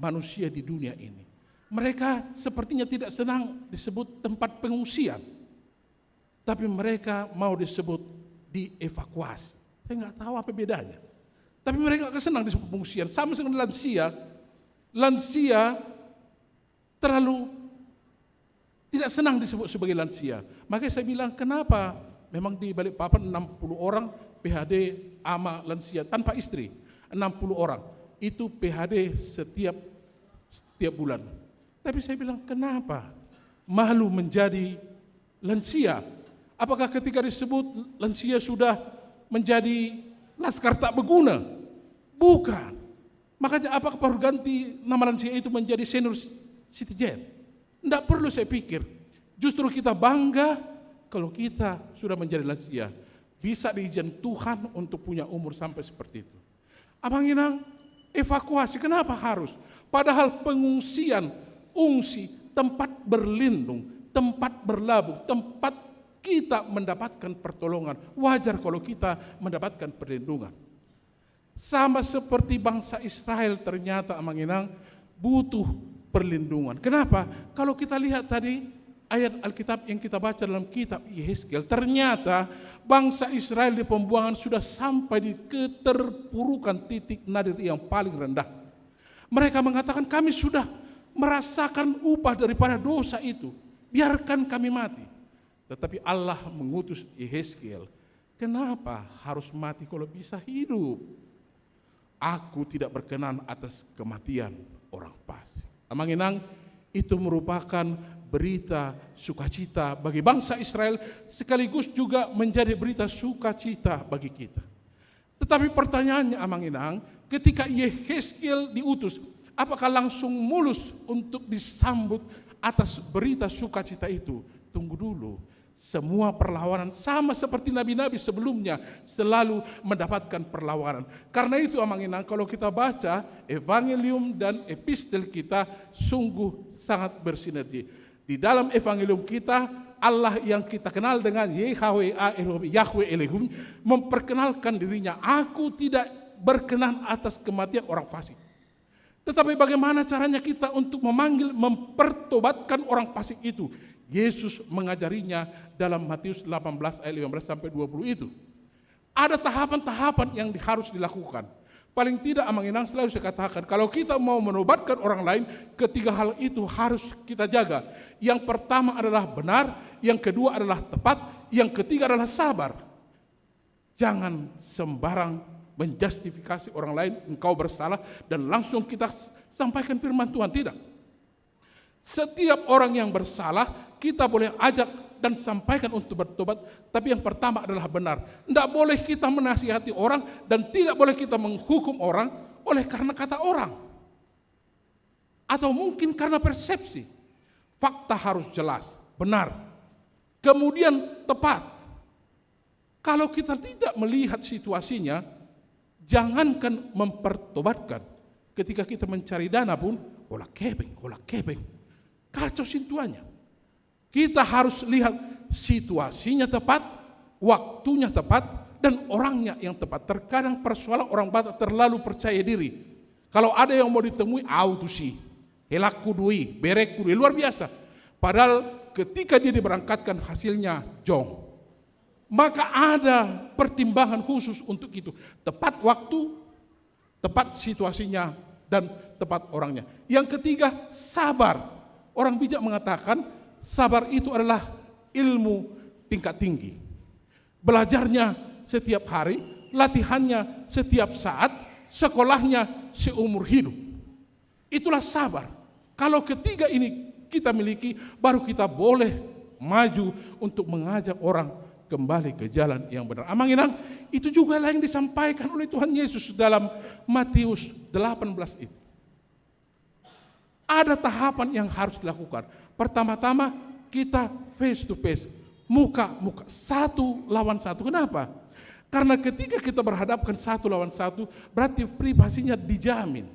manusia di dunia ini. Mereka sepertinya tidak senang disebut tempat pengungsian. Tapi mereka mau disebut dievakuasi. Saya nggak tahu apa bedanya. Tapi mereka nggak senang disebut pengungsian. Sama dengan lansia. Lansia terlalu tidak senang disebut sebagai lansia. Makanya saya bilang kenapa memang di Balikpapan 60 orang PHD ama lansia tanpa istri. 60 orang. Itu PHD setiap bulan. Tapi saya bilang kenapa malu menjadi lansia? Apakah ketika disebut lansia sudah menjadi laskar tak berguna? Bukan. Makanya apakah perlu ganti nama lansia itu menjadi senior citizen? Tidak perlu, saya pikir. Justru kita bangga kalau kita sudah menjadi lansia. Bisa diizinkan Tuhan untuk punya umur sampai seperti itu. Abang Inang, evakuasi kenapa harus? Padahal pengungsian, ungsi, tempat berlindung, tempat berlabuh, tempat kita mendapatkan pertolongan. Wajar kalau kita mendapatkan perlindungan. Sama seperti bangsa Israel ternyata Amang Inang butuh perlindungan. Kenapa? Kalau kita lihat tadi ayat Alkitab yang kita baca dalam kitab Yehezkiel, ternyata bangsa Israel di pembuangan sudah sampai di keterpurukan titik nadir yang paling rendah. Mereka mengatakan kami sudah merasakan upah daripada dosa itu, biarkan kami mati. Tetapi Allah mengutus Yehezkiel, kenapa harus mati kalau bisa hidup? Aku tidak berkenan atas kematian orang fasik. Amang Inang, itu merupakan berita sukacita bagi bangsa Israel, sekaligus juga menjadi berita sukacita bagi kita. Tetapi pertanyaannya Amang Inang, ketika Yehezkiel diutus, apakah langsung mulus untuk disambut atas berita sukacita itu? Tunggu dulu. Semua perlawanan sama seperti nabi-nabi sebelumnya selalu mendapatkan perlawanan. Karena itu Amang Inang, kalau kita baca evangelium dan epistel kita sungguh sangat bersinergi. Di dalam evangelium kita, Allah yang kita kenal dengan Yahweh Elohim memperkenalkan dirinya, aku tidak berkenan atas kematian orang fasik. Tetapi bagaimana caranya kita untuk mempertobatkan orang fasik itu? Yesus mengajarinya dalam Matius 18 ayat 15 sampai 20 itu. Ada tahapan-tahapan yang harus dilakukan. Paling tidak Amang Inang selalu saya katakan, kalau kita mau menobatkan orang lain, ketiga hal itu harus kita jaga. Yang pertama adalah benar, yang kedua adalah tepat, yang ketiga adalah sabar. Jangan sembarang menjustifikasi orang lain, engkau bersalah, dan langsung kita sampaikan firman Tuhan, tidak. Setiap orang yang bersalah, kita boleh ajak dan sampaikan untuk bertobat, tapi yang pertama adalah benar. Tidak boleh kita menasihati orang dan tidak boleh kita menghukum orang oleh karena kata orang. Atau mungkin karena persepsi. Fakta harus jelas, benar. Kemudian tepat. Kalau kita tidak melihat situasinya, jangankan mempertobatkan. Ketika kita mencari dana pun, olah kebeng. Kacau situasinya. Kita harus lihat situasinya tepat, waktunya tepat, dan orangnya yang tepat. Terkadang persoalan orang Batak terlalu percaya diri. Kalau ada yang mau ditemui, autusi, helak kudui, berek kudui, luar biasa. Padahal ketika dia diberangkatkan hasilnya jong. Maka ada pertimbangan khusus untuk itu. Tepat waktu, tepat situasinya, dan tepat orangnya. Yang ketiga, sabar. Orang bijak mengatakan, sabar itu adalah ilmu tingkat tinggi. Belajarnya setiap hari, latihannya setiap saat, sekolahnya seumur hidup. Itulah sabar. Kalau ketiga ini kita miliki, baru kita boleh maju untuk mengajak orang kembali ke jalan yang benar. Amang Inang, itu juga yang disampaikan oleh Tuhan Yesus dalam Matius 18 itu. Ada tahapan yang harus dilakukan. Pertama-tama kita face to face, muka-muka, satu lawan satu. Kenapa? Karena ketika kita berhadapkan satu lawan satu, berarti privasinya dijamin.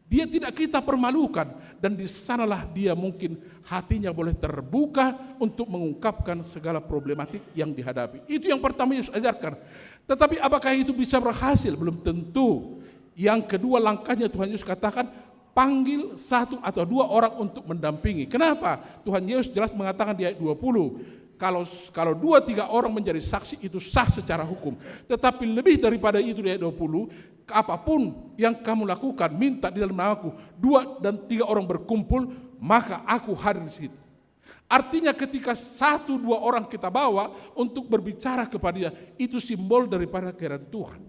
Dia tidak kita permalukan, dan di sanalah dia mungkin hatinya boleh terbuka untuk mengungkapkan segala problematik yang dihadapi. Itu yang pertama Yesus ajarkan. Tetapi apakah itu bisa berhasil? Belum tentu. Yang kedua langkahnya Tuhan Yesus katakan, panggil satu atau dua orang untuk mendampingi. Kenapa? Tuhan Yesus jelas mengatakan di ayat 20, kalau 2-3 orang menjadi saksi itu sah secara hukum. Tetapi lebih daripada itu di ayat 20, apapun yang kamu lakukan, minta di dalam namaku, 2 dan 3 orang berkumpul, maka aku hadir di situ. Artinya ketika 1-2 orang kita bawa untuk berbicara kepada dia, itu simbol daripada kehadiran Tuhan.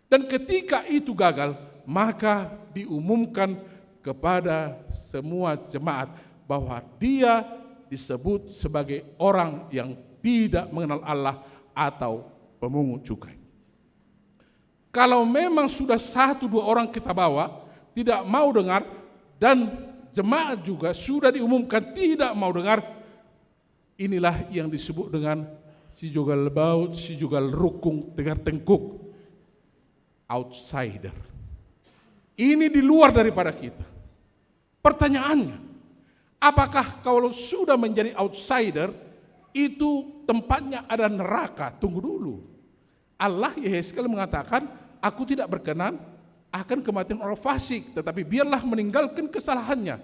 Dan ketika itu gagal, maka diumumkan kepada semua jemaat bahwa dia disebut sebagai orang yang tidak mengenal Allah atau pemungut cukai. Kalau memang sudah 1-2 orang kita bawa tidak mau dengar, dan jemaat juga sudah diumumkan tidak mau dengar, inilah yang disebut dengan si jogal baut, si jogal rukung, tegar tengkuk, outsider. Ini di luar daripada kita. Pertanyaannya, apakah kalau sudah menjadi outsider, itu tempatnya ada neraka? Tunggu dulu. Allah Yehezkiel mengatakan, aku tidak berkenan akan kematian orang fasik, tetapi biarlah meninggalkan kesalahannya.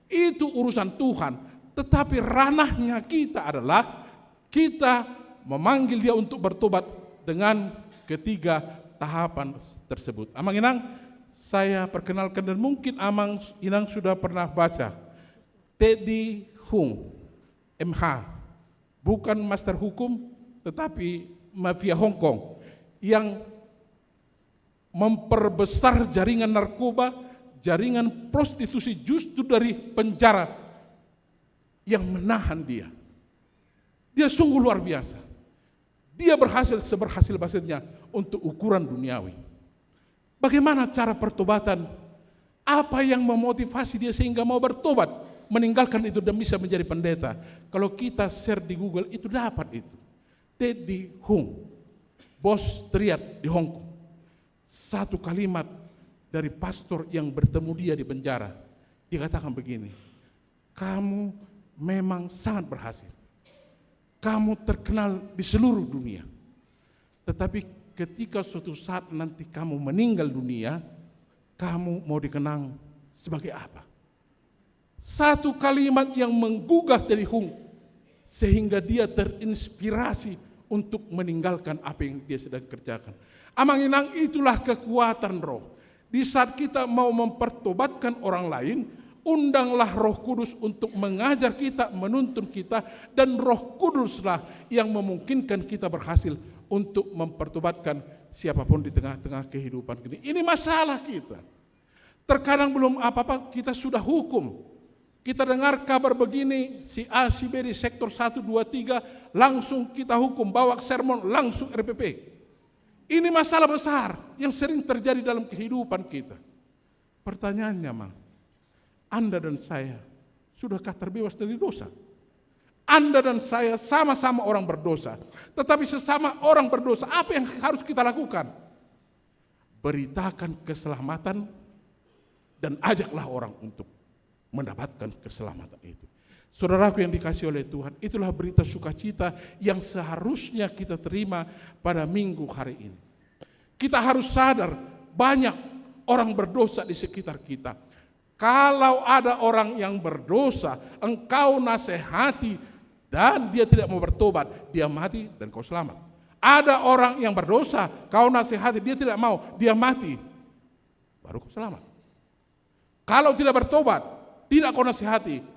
Itu urusan Tuhan. Tetapi ranahnya kita adalah kita memanggil dia untuk bertobat dengan ketiga tahapan tersebut. Amang Inang, saya perkenalkan, dan mungkin Amang Inang sudah pernah baca Teddy Hung, MH, bukan master hukum tetapi mafia Hong Kong yang memperbesar jaringan narkoba, jaringan prostitusi justru dari penjara yang menahan dia. Dia sungguh luar biasa. Dia berhasil seberhasil-hasilnya untuk ukuran duniawi. Bagaimana cara pertobatan? Apa yang memotivasi dia sehingga mau bertobat, meninggalkan itu dan bisa menjadi pendeta? Kalau kita share di Google itu dapat itu. Teddy Hung, bos triad di Hong Kong. Satu kalimat dari pastor yang bertemu dia di penjara. Dia katakan begini, kamu memang sangat berhasil. Kamu terkenal di seluruh dunia. Tetapi ketika suatu saat nanti kamu meninggal dunia, kamu mau dikenang sebagai apa? Satu kalimat yang menggugah Teddy Hung sehingga dia terinspirasi untuk meninggalkan apa yang dia sedang kerjakan. Amang Inang, itulah kekuatan roh. Di saat kita mau mempertobatkan orang lain, undanglah Roh Kudus untuk mengajar kita, menuntun kita, dan Roh Kuduslah yang memungkinkan kita berhasil untuk mempertobatkan siapapun di tengah-tengah kehidupan ini. Ini masalah kita. Terkadang belum apa-apa kita sudah hukum. Kita dengar kabar begini, si A, si B di sektor 1, 2, 3, langsung kita hukum, bawa sermon, langsung RPP. Ini masalah besar yang sering terjadi dalam kehidupan kita. Pertanyaannya, Mang, Anda dan saya sudahkah terbebas dari dosa? Anda dan saya sama-sama orang berdosa. Tetapi sesama orang berdosa, apa yang harus kita lakukan? Beritakan keselamatan dan ajaklah orang untuk mendapatkan keselamatan itu. Saudaraku yang dikasihi oleh Tuhan, itulah berita sukacita yang seharusnya kita terima pada minggu hari ini. Kita harus sadar banyak orang berdosa di sekitar kita. Kalau ada orang yang berdosa, engkau nasihati dan dia tidak mau bertobat, dia mati dan kau selamat. Ada orang yang berdosa, kau nasihati, dia tidak mau, dia mati, baru kau selamat. Kalau tidak bertobat, tidak kau nasihati,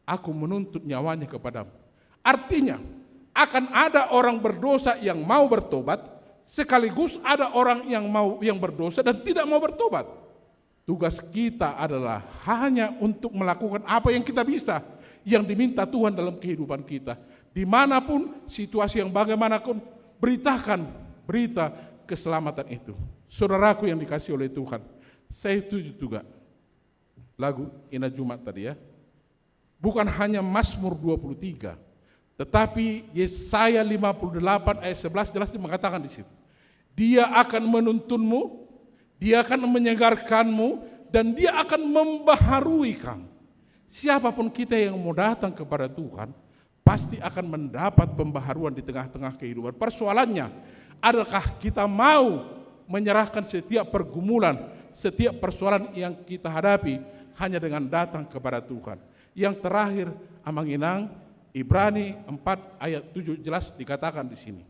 aku menuntut nyawanya kepadamu. Artinya akan ada orang berdosa yang mau bertobat, sekaligus ada orang yang berdosa dan tidak mau bertobat. Tugas kita adalah hanya untuk melakukan apa yang kita bisa, yang diminta Tuhan dalam kehidupan kita. Dimanapun situasi yang bagaimanapun, beritakan berita keselamatan itu. Saudaraku yang dikasihi oleh Tuhan, saya setuju juga lagu Ina Jumat tadi ya. Bukan hanya Mazmur 23, tetapi Yesaya 58 ayat 11 jelas mengatakan di situ. Dia akan menuntunmu, dia akan menyegarkanmu, dan dia akan membaharui kamu. Siapapun kita yang mau datang kepada Tuhan, pasti akan mendapat pembaharuan di tengah-tengah kehidupan. Persoalannya, adakah kita mau menyerahkan setiap pergumulan, setiap persoalan yang kita hadapi hanya dengan datang kepada Tuhan. Yang terakhir, Amang Inang, Ibrani 4 ayat 7 jelas dikatakan di sini.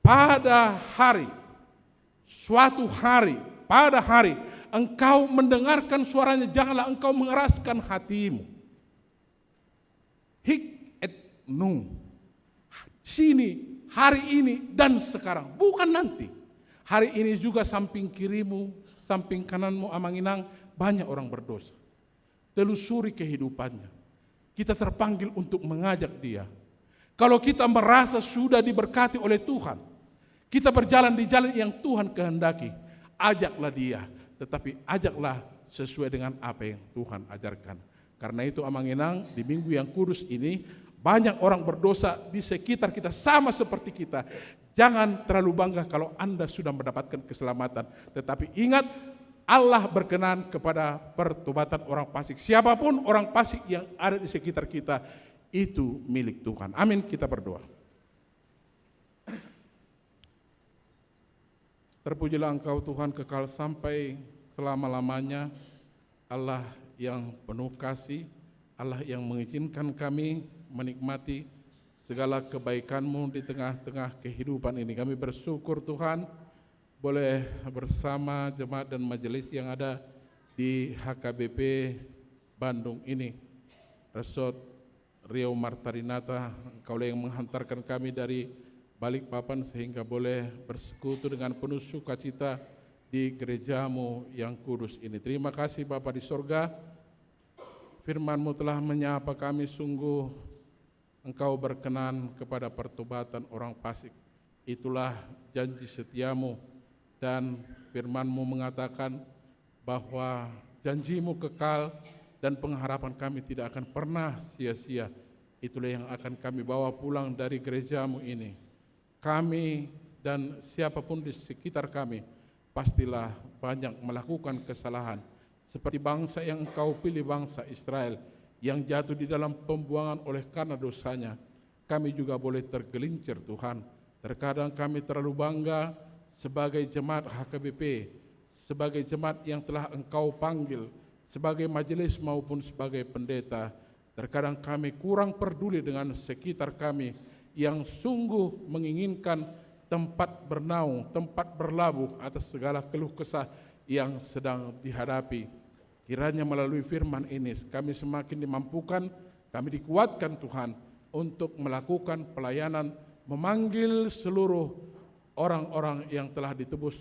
Pada hari, suatu hari, pada hari engkau mendengarkan suaranya, janganlah engkau mengeraskan hatimu. Hik et nun. Sini, hari ini dan sekarang, bukan nanti. Hari ini juga samping kirimu, samping kananmu Amang Inang, banyak orang berdosa. Telusuri kehidupannya. Kita terpanggil untuk mengajak dia. Kalau kita merasa sudah diberkati oleh Tuhan, kita berjalan di jalan yang Tuhan kehendaki, ajaklah dia, tetapi ajaklah sesuai dengan apa yang Tuhan ajarkan. Karena itu Amanginang, di minggu yang kudus ini banyak orang berdosa di sekitar kita sama seperti kita. Jangan terlalu bangga kalau Anda sudah mendapatkan keselamatan, tetapi ingat Allah berkenan kepada pertobatan orang fasik. Siapapun orang fasik yang ada di sekitar kita, itu milik Tuhan. Amin, kita berdoa. Terpujilah Engkau Tuhan kekal sampai selama-lamanya, Allah yang penuh kasih, Allah yang mengizinkan kami menikmati segala kebaikan-Mu di tengah-tengah kehidupan ini. Kami bersyukur Tuhan boleh bersama jemaat dan majelis yang ada di HKBP Bandung ini. Resort Rio Martarinata, Engkau yang menghantarkan kami dari Balikpapan sehingga boleh bersekutu dengan penuh sukacita di gereja-Mu yang kudus ini. Terima kasih Bapa di sorga, firman-Mu telah menyapa kami, sungguh Engkau berkenan kepada pertobatan orang fasik. Itulah janji setia-Mu, dan firman-Mu mengatakan bahwa janji-Mu kekal dan pengharapan kami tidak akan pernah sia-sia. Itulah yang akan kami bawa pulang dari gereja-Mu ini. Kami dan siapapun di sekitar kami pastilah banyak melakukan kesalahan, seperti bangsa yang Engkau pilih, bangsa Israel, yang jatuh di dalam pembuangan oleh karena dosanya. Kami juga boleh tergelincir Tuhan. Terkadang kami terlalu bangga sebagai jemaat HKBP, sebagai jemaat yang telah Engkau panggil, sebagai majelis maupun sebagai pendeta. Terkadang kami kurang peduli dengan sekitar kami yang sungguh menginginkan tempat bernaung, tempat berlabuh atas segala keluh kesah yang sedang dihadapi. Kiranya melalui firman ini kami semakin dimampukan, kami dikuatkan Tuhan untuk melakukan pelayanan, memanggil seluruh orang-orang yang telah ditebus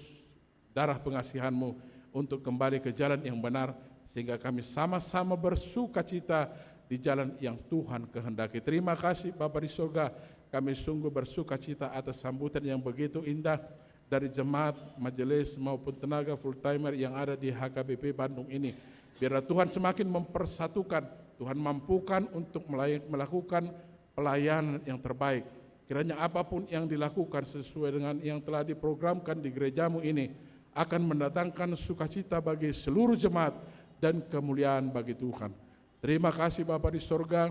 darah pengasihan-Mu untuk kembali ke jalan yang benar, sehingga kami sama-sama bersuka cita di jalan yang Tuhan kehendaki. Terima kasih Bapa di surga, kami sungguh bersuka cita atas sambutan yang begitu indah dari jemaat, majelis maupun tenaga full timer yang ada di HKBP Bandung ini. Biarlah Tuhan semakin mempersatukan, Tuhan mampukan untuk melakukan pelayanan yang terbaik. Kiranya apapun yang dilakukan sesuai dengan yang telah diprogramkan di gereja-Mu ini akan mendatangkan sukacita bagi seluruh jemaat dan kemuliaan bagi Tuhan. Terima kasih Bapa di sorga.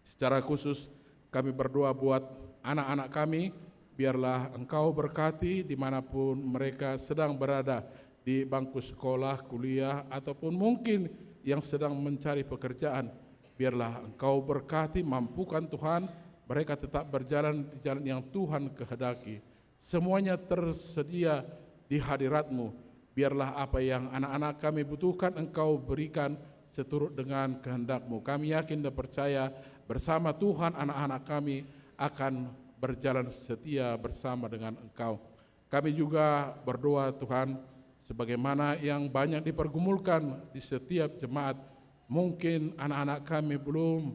Secara khusus kami berdoa buat anak-anak kami, biarlah Engkau berkati dimanapun mereka sedang berada, di bangku sekolah, kuliah, ataupun mungkin yang sedang mencari pekerjaan. Biarlah Engkau berkati, mampukan Tuhan, mereka tetap berjalan di jalan yang Tuhan kehendaki. Semuanya tersedia di hadirat-Mu. Biarlah apa yang anak-anak kami butuhkan Engkau berikan seturut dengan kehendak-Mu. Kami yakin dan percaya bersama Tuhan anak-anak kami akan berjalan setia bersama dengan Engkau. Kami juga berdoa Tuhan, sebagaimana yang banyak dipergumulkan di setiap jemaat, mungkin anak-anak kami belum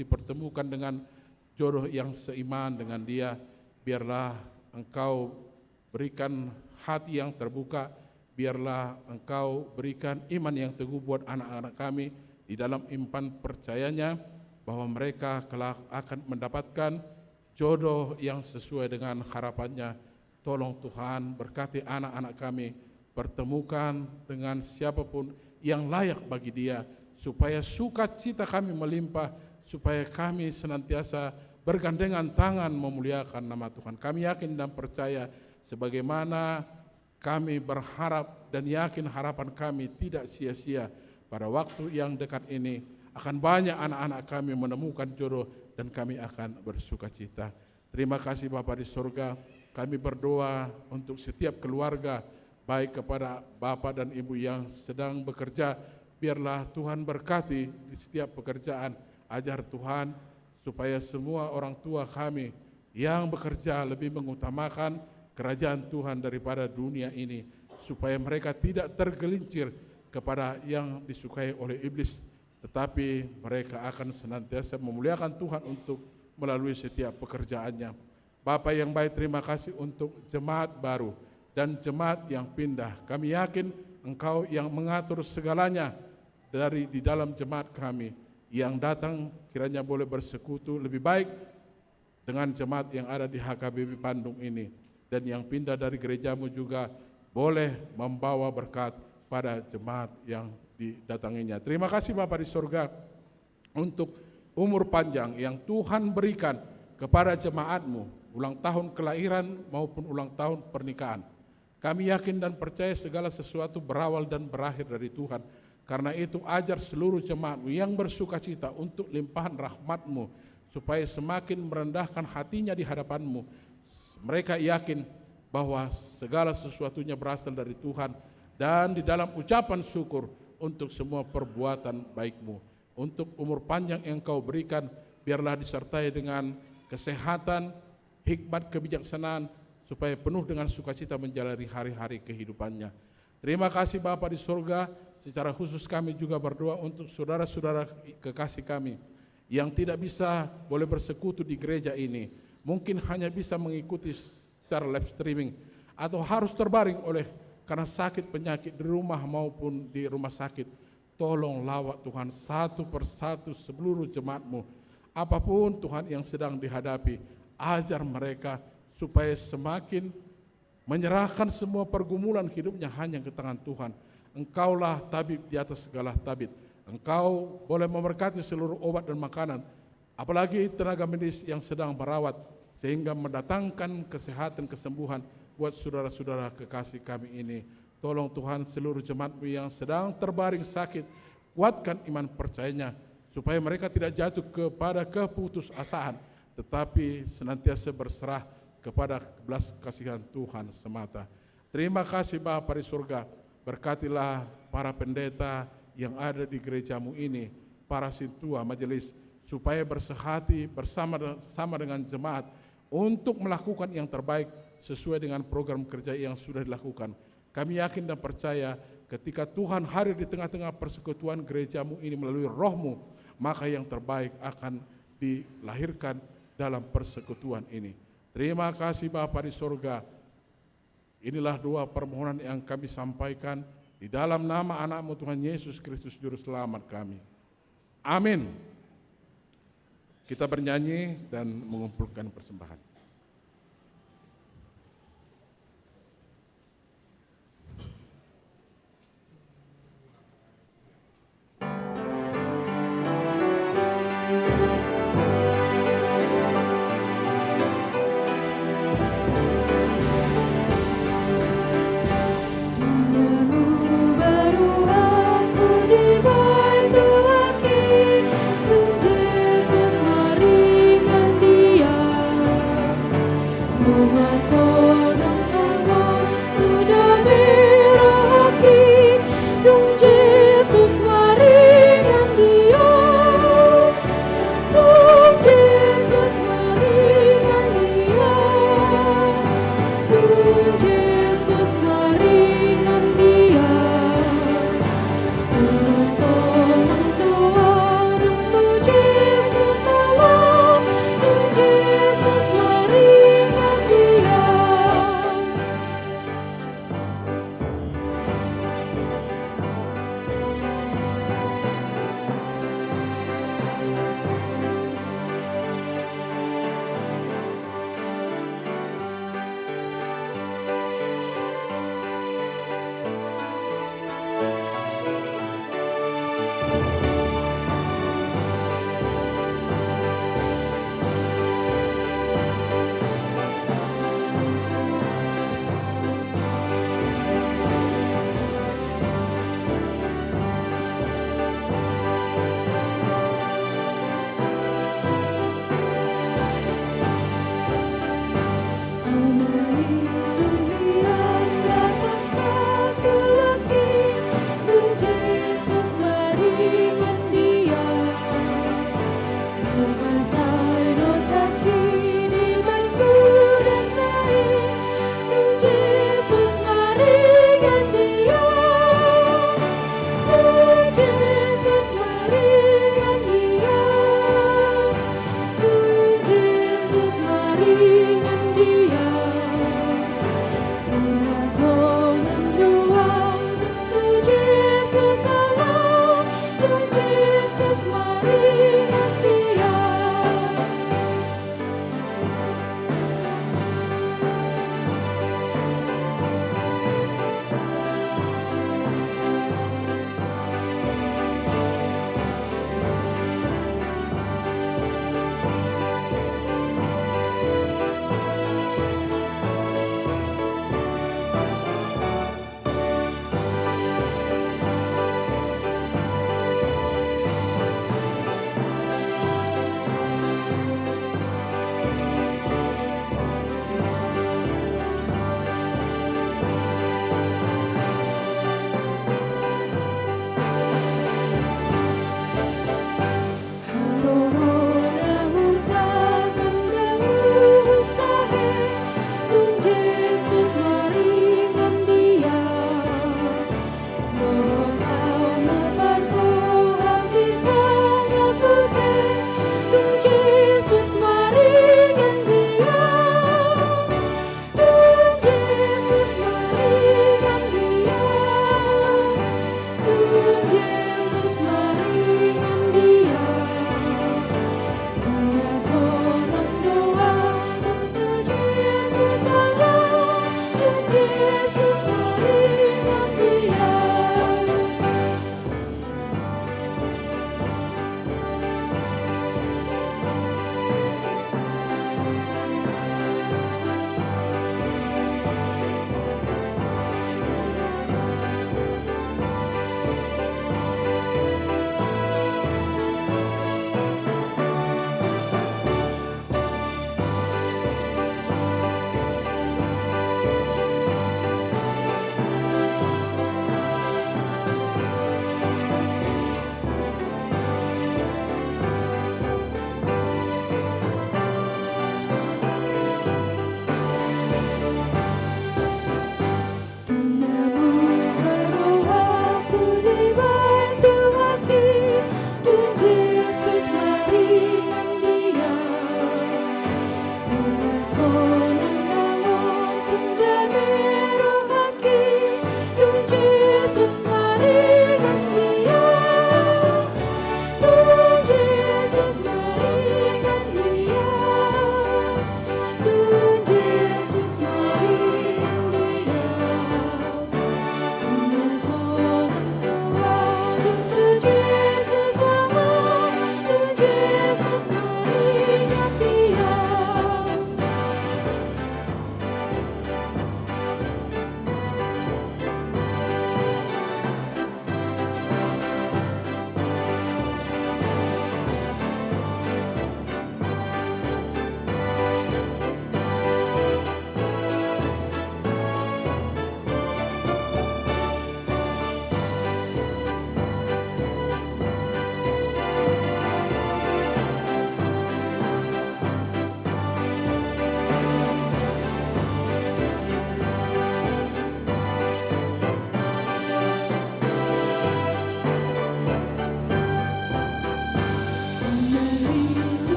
dipertemukan dengan jodoh yang seiman dengan dia. Biarlah Engkau berikan hati yang terbuka, biarlah Engkau berikan iman yang teguh buat anak-anak kami di dalam iman percayanya bahwa mereka kelak akan mendapatkan jodoh yang sesuai dengan harapannya. Tolong Tuhan berkati anak-anak kami, pertemukan dengan siapapun yang layak bagi dia, supaya sukacita kami melimpah, supaya kami senantiasa bergandengan tangan memuliakan nama Tuhan. Kami yakin dan percaya sebagaimana kami berharap dan yakin harapan kami tidak sia-sia. Pada waktu yang dekat ini akan banyak anak-anak kami menemukan jodoh dan kami akan bersuka cita. Terima kasih Bapa di surga. Kami berdoa untuk setiap keluarga, baik kepada Bapak dan Ibu yang sedang bekerja. Biarlah Tuhan berkati di setiap pekerjaan. Ajar Tuhan supaya semua orang tua kami yang bekerja lebih mengutamakan kerajaan Tuhan daripada dunia ini, supaya mereka tidak tergelincir kepada yang disukai oleh iblis, tetapi mereka akan senantiasa memuliakan Tuhan untuk melalui setiap pekerjaannya. Bapa yang baik, terima kasih untuk jemaat baru dan jemaat yang pindah. Kami yakin Engkau yang mengatur segalanya di dalam jemaat kami. Yang datang kiranya boleh bersekutu lebih baik dengan jemaat yang ada di HKBP Bandung ini. Dan yang pindah dari gerejamu juga boleh membawa berkat pada jemaat yang didatanginya. Terima kasih Bapa di surga untuk umur panjang yang Tuhan berikan kepada jemaatmu, ulang tahun kelahiran maupun ulang tahun pernikahan. Kami yakin dan percaya segala sesuatu berawal dan berakhir dari Tuhan. Karena itu ajar seluruh jemaatmu yang bersukacita untuk limpahan rahmatmu, supaya semakin merendahkan hatinya di hadapanmu. Mereka yakin bahwa segala sesuatunya berasal dari Tuhan, dan di dalam ucapan syukur untuk semua perbuatan baikmu. Untuk umur panjang yang Kau berikan, biarlah disertai dengan kesehatan, hikmat, kebijaksanaan, supaya penuh dengan sukacita menjalani hari-hari kehidupannya. Terima kasih Bapa di surga. Secara khusus kami juga berdoa untuk saudara-saudara kekasih kami yang tidak bisa boleh bersekutu di gereja ini, mungkin hanya bisa mengikuti secara live streaming atau harus terbaring karena sakit penyakit di rumah maupun di rumah sakit. Tolong lawat Tuhan satu persatu seluruh jemaatmu, apapun Tuhan yang sedang dihadapi, ajar mereka supaya semakin menyerahkan semua pergumulan hidupnya hanya ke tangan Tuhan. Engkaulah tabib di atas segala tabib. Engkau boleh memberkati seluruh obat dan makanan, apalagi tenaga medis yang sedang merawat, sehingga mendatangkan kesehatan, kesembuhan buat saudara-saudara kekasih kami ini. Tolong Tuhan seluruh jemaatmu yang sedang terbaring sakit, kuatkan iman percayanya, supaya mereka tidak jatuh kepada keputusasaan, tetapi senantiasa berserah kepada belas kasihan Tuhan semata. Terima kasih Bapa di surga, berkatilah para pendeta yang ada di gerejamu ini, para sintua majelis, supaya bersehati bersama dengan jemaat untuk melakukan yang terbaik sesuai dengan program kerja yang sudah dilakukan. Kami yakin dan percaya ketika Tuhan hadir di tengah-tengah persekutuan gerejamu ini melalui roh-Mu, maka yang terbaik akan dilahirkan dalam persekutuan ini. Terima kasih Bapa di surga. Inilah doa permohonan yang kami sampaikan di dalam nama anak-Mu Tuhan Yesus Kristus Juru Selamat kami. Amin. Kita bernyanyi dan mengumpulkan persembahan. Yesus meringan dia.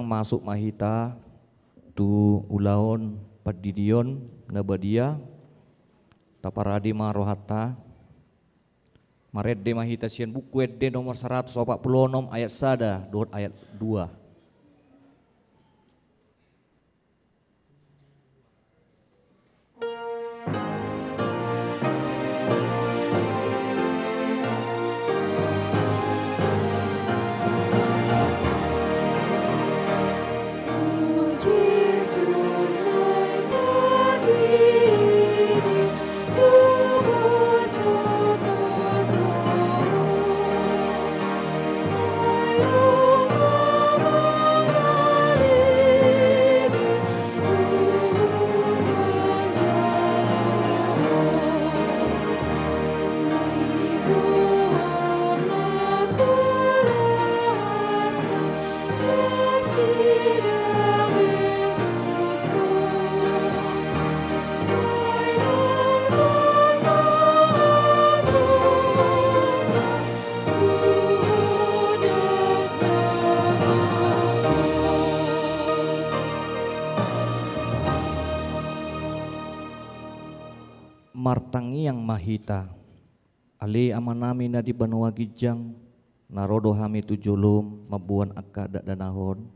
yang masuk mahita tu ulaon padidion nabadia taparadi marohata maredde mahita sian buku edde nomor 146 ayat sada dot ayat 2. Martangi yang mahita ali amanami na di banua gijang narodo hami tujulum mabuan akka danahon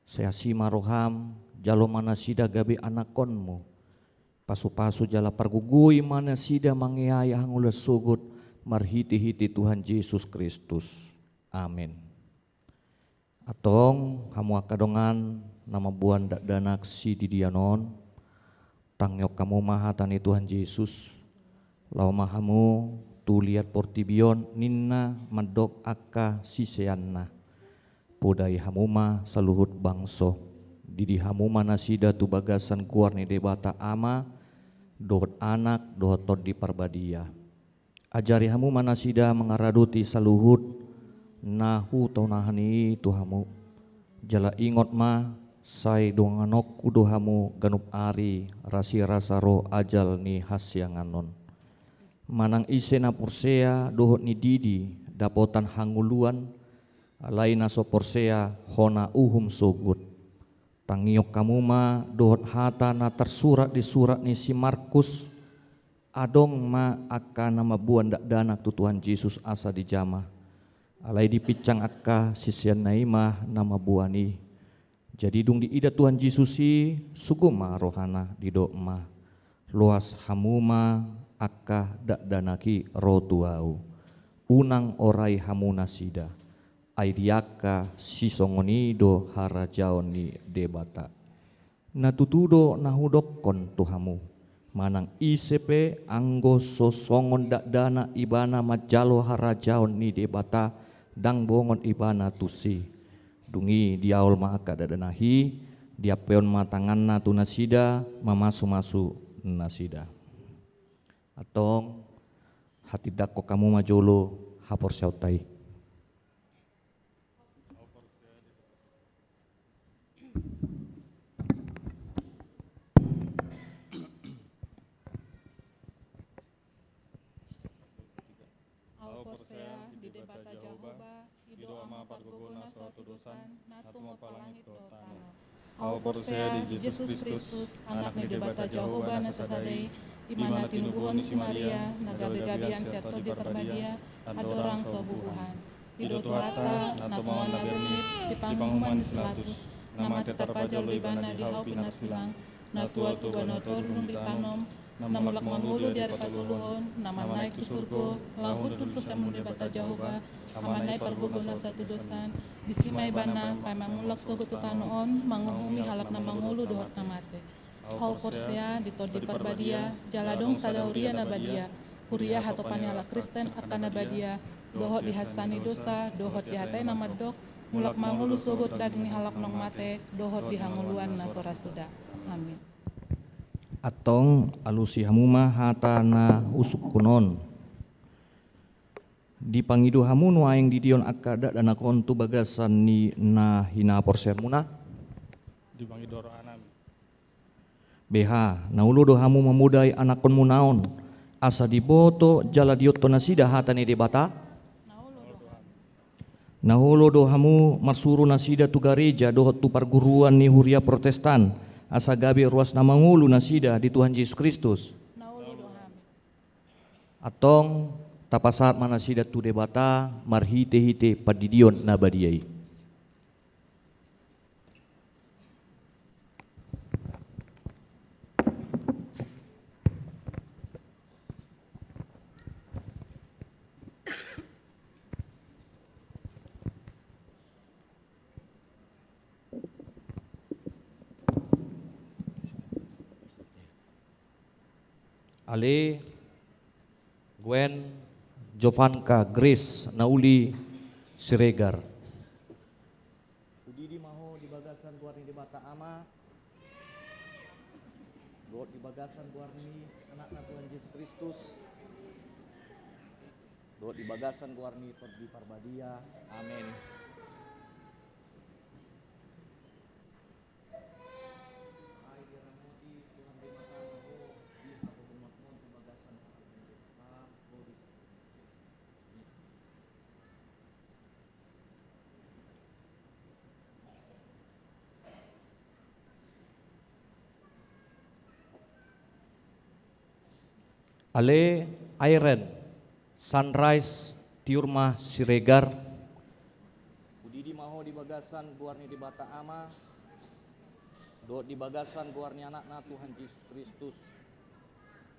seasi maroham jalo mana sida gabi anakonmu pasu-pasu jala pargugui mana sida mangiaya hangula sugut marhiti-hiti Tuhan Yesus Kristus. Amin. Atong hamu akadongan nama buan danak si didianon tangyok kamu maha tani Tuhan Yesus lau mahamu tu lihat portibion ninna madok akka siseanna podai hamuma saluhut bangso didi hamuma nasida tu bagasan kuar ni debata ama dohot anak dohot tod di parbadia ajari hamuma nasida mengaraduti saluhut nahu tau nahani tu hamu jala ingot ma sai donganok udohamu ganup ari rasi rasaro ajal ni hasyanganon manang isena porsea dohot ni didi dapotan hanguluan laina so porsea hona uhum sogut tangiok kamuma dohot hata na tersurat di surat ni si Markus adong ma akan nama buan danak tu Tuhan Yesus asa di jama alai dipicang akka sisian naimah nama buani. Jadi dung di ida Tuhan Yesus si suguma rohana di doa luas hamuma akka dak danaki rotuau unang orai hamuna sida aidiaka sisongonido harajaoni debata natutudo nahudokon tuhamu manang isepe anggo sosongon dak dana ibana majalo harajaon ni debata dang bongon ibana tusi dungi diaul maka dadanahi dia peon matanganna tu nasida mamasu-masu nasida atong hati dako kamu majolo hapor syautai di debata Jehovah ido ama pargogona suatu dosan natu mapalangit dotano au porsea di Yesus Kristus anak ni debata Jehovah nasasadai imana tinubuhon si Maria nagabe-gabian siato di perbadia adorang sobubuhan ido tuata natu mawan nabernit di pangumuman di selatus nama tetarpajalo ibana di hau pinar silang natu atu banotor nung ditanom nama lakman hulu di hari paguluhon, nama naik ke surga, lahu duduk bersama debata Jehovah, nama naik pargugona satu dosan, disimai bana, pai mangulak suhu tutanoon, manguhumi halak na mangulu dohot namate. Hau porsea, ditodi parbadia, jaladong sadauria nabadia, kuria hatopani halak Kristen akan nabadia, dohot dihasani dosa, dohot dihatai nama dok, mulak mangulu suhu daging halak nong mate, dohot dihanguluan nasora suda. Amin. Atong alusi hamuma hata na usuk kunon di pangidu hamu nuaing di dion akada dan akon tu bagasan ni na hina porser muna di pangidu anami BH naulu do hamu memudai anakon munaon asa diboto jala diotto nasida hata ni debata Naholo dohamu marsuru nasida tu gereja dohot tu perguruan ni huria Protestan asa gabe ruas nama ngulu nasida di Tuhan Yesus Kristus. Nauli dohami. Atong tapasat manasida tu debata marhite-hite padidion nabadiai. Ale Gwen Jovanka Grace Nauli Siregar. Udidi maho di bagasan guarni di bata ama. Doa di bagasan guarni anak Tuhan Yesus Kristus. Doa di bagasan guarni di Parbadia. Amin. Ale Airen Sunrise Tiurmah Siregar. Udidi maho di bagasan guarni di bata ama. Do di bagasan guarni anakna Tuhan Yesus Kristus.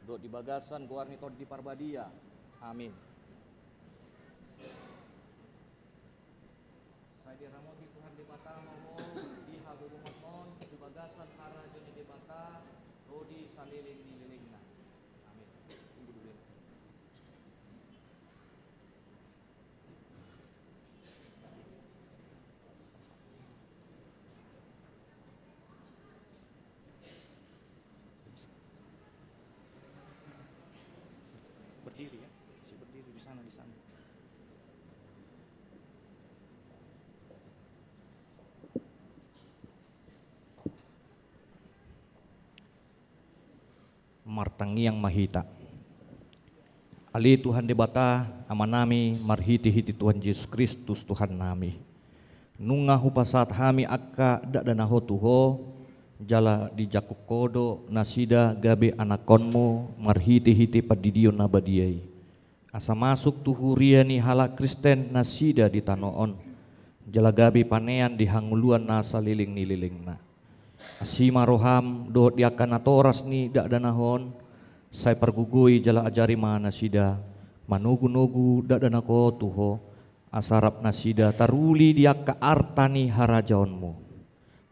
Do di bagasan guarni tod di Parbadia. Amin. Saya diramoti Tuhan di bata maho di hagurumat mon di bagasan harajoni di bata rodi saliling nililingna. Berdiri ya, berdiri di sana. Martangiang mahita. Ali Tuhan debata amanami marhiti-hiti Tuhan Yesus Kristus Tuhan nami. Nunga hupasat hami akka dadanaho tuho jala di jakukodo nasida gabe anakonmu marhiti-hiti padidion nabadiai. Asa masuk tuhuria ni halak Kristen nasida di tanoon. Jala gabe panean di hanguluan nasa liling nililingna. Asima roham dohot diakan atoras ni dadanahon. Saya pergugui jala ajari mana sida manugu-nugu dadanako tuho. Asarap nasida taruli diaka artani harajaonmu.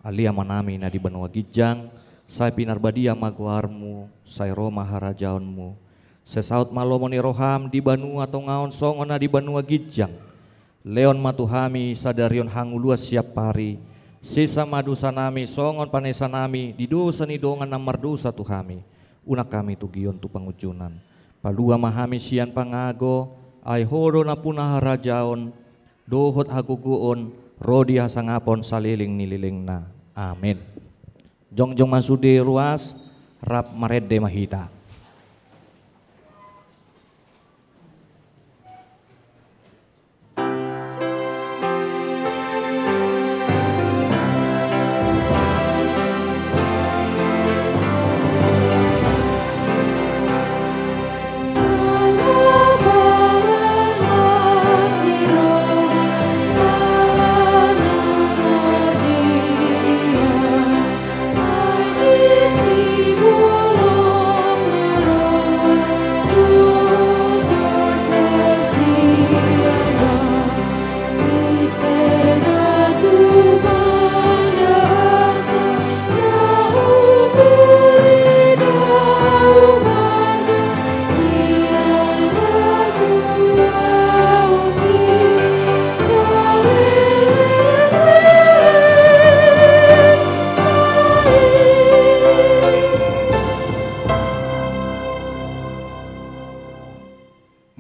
Alia manami na di Banua Gijang, saya pinarbadia maguarmu, saya Roma harajaonmu. Sesaut malomoni roham di Banua tongaon songon na di Banua Gijang. Leon matuhami sadarion hanguluas siap pari. Sisa madusa nami songon panesa nami di dosa ni dongan namar dosa tuhami. Unak kami tugion tu pangujunan. Palua mahami sian pangago, ay horo na punah harajaon, dohot haguguon, rodi hasangapon saliling nililing na. Amin. Jongjong masudi ruas, rap marede mahita.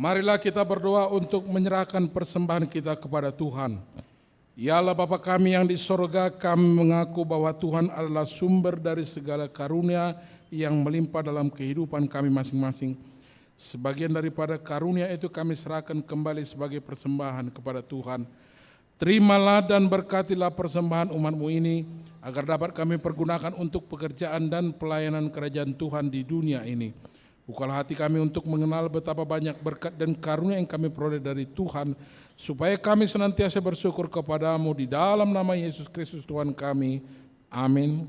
Marilah kita berdoa untuk menyerahkan persembahan kita kepada Tuhan. Ya Allah Bapa kami yang di sorga, kami mengaku bahwa Tuhan adalah sumber dari segala karunia yang melimpah dalam kehidupan kami masing-masing. Sebagian daripada karunia itu kami serahkan kembali sebagai persembahan kepada Tuhan. Terimalah dan berkatilah persembahan umat-Mu ini, agar dapat kami pergunakan untuk pekerjaan dan pelayanan kerajaan Tuhan di dunia ini. Bukalah hati kami untuk mengenal betapa banyak berkat dan karunia yang kami peroleh dari Tuhan, supaya kami senantiasa bersyukur kepadamu di dalam nama Yesus Kristus Tuhan kami. Amin.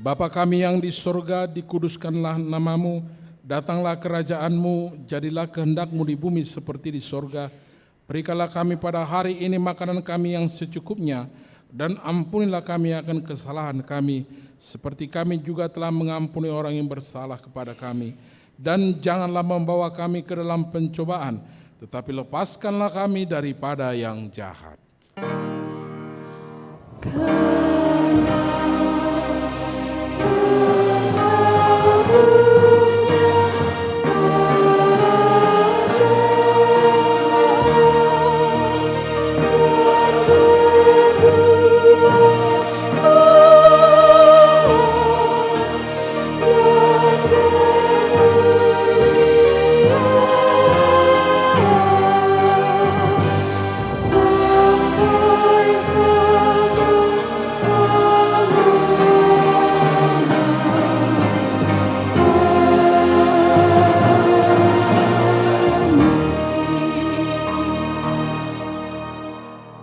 Bapa kami yang di sorga, dikuduskanlah namamu, datanglah kerajaanmu, jadilah kehendakmu di bumi seperti di sorga. Berikanlah kami pada hari ini makanan kami yang secukupnya, dan ampunilah kami akan kesalahan kami, seperti kami juga telah mengampuni orang yang bersalah kepada kami. Dan janganlah membawa kami ke dalam pencobaan, tetapi lepaskanlah kami daripada yang jahat.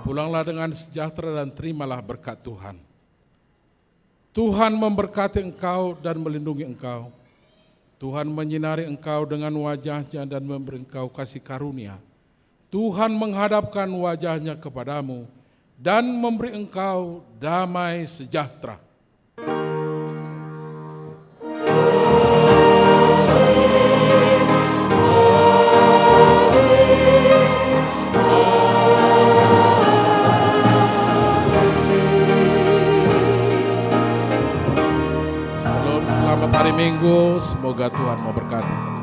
Pulanglah dengan sejahtera dan terimalah berkat Tuhan. Tuhan memberkati engkau dan melindungi engkau. Tuhan menyinari engkau dengan wajahnya dan memberi engkau kasih karunia. Tuhan menghadapkan wajahnya kepadamu dan memberi engkau damai sejahtera. Selamat hari Minggu, semoga Tuhan memberkati.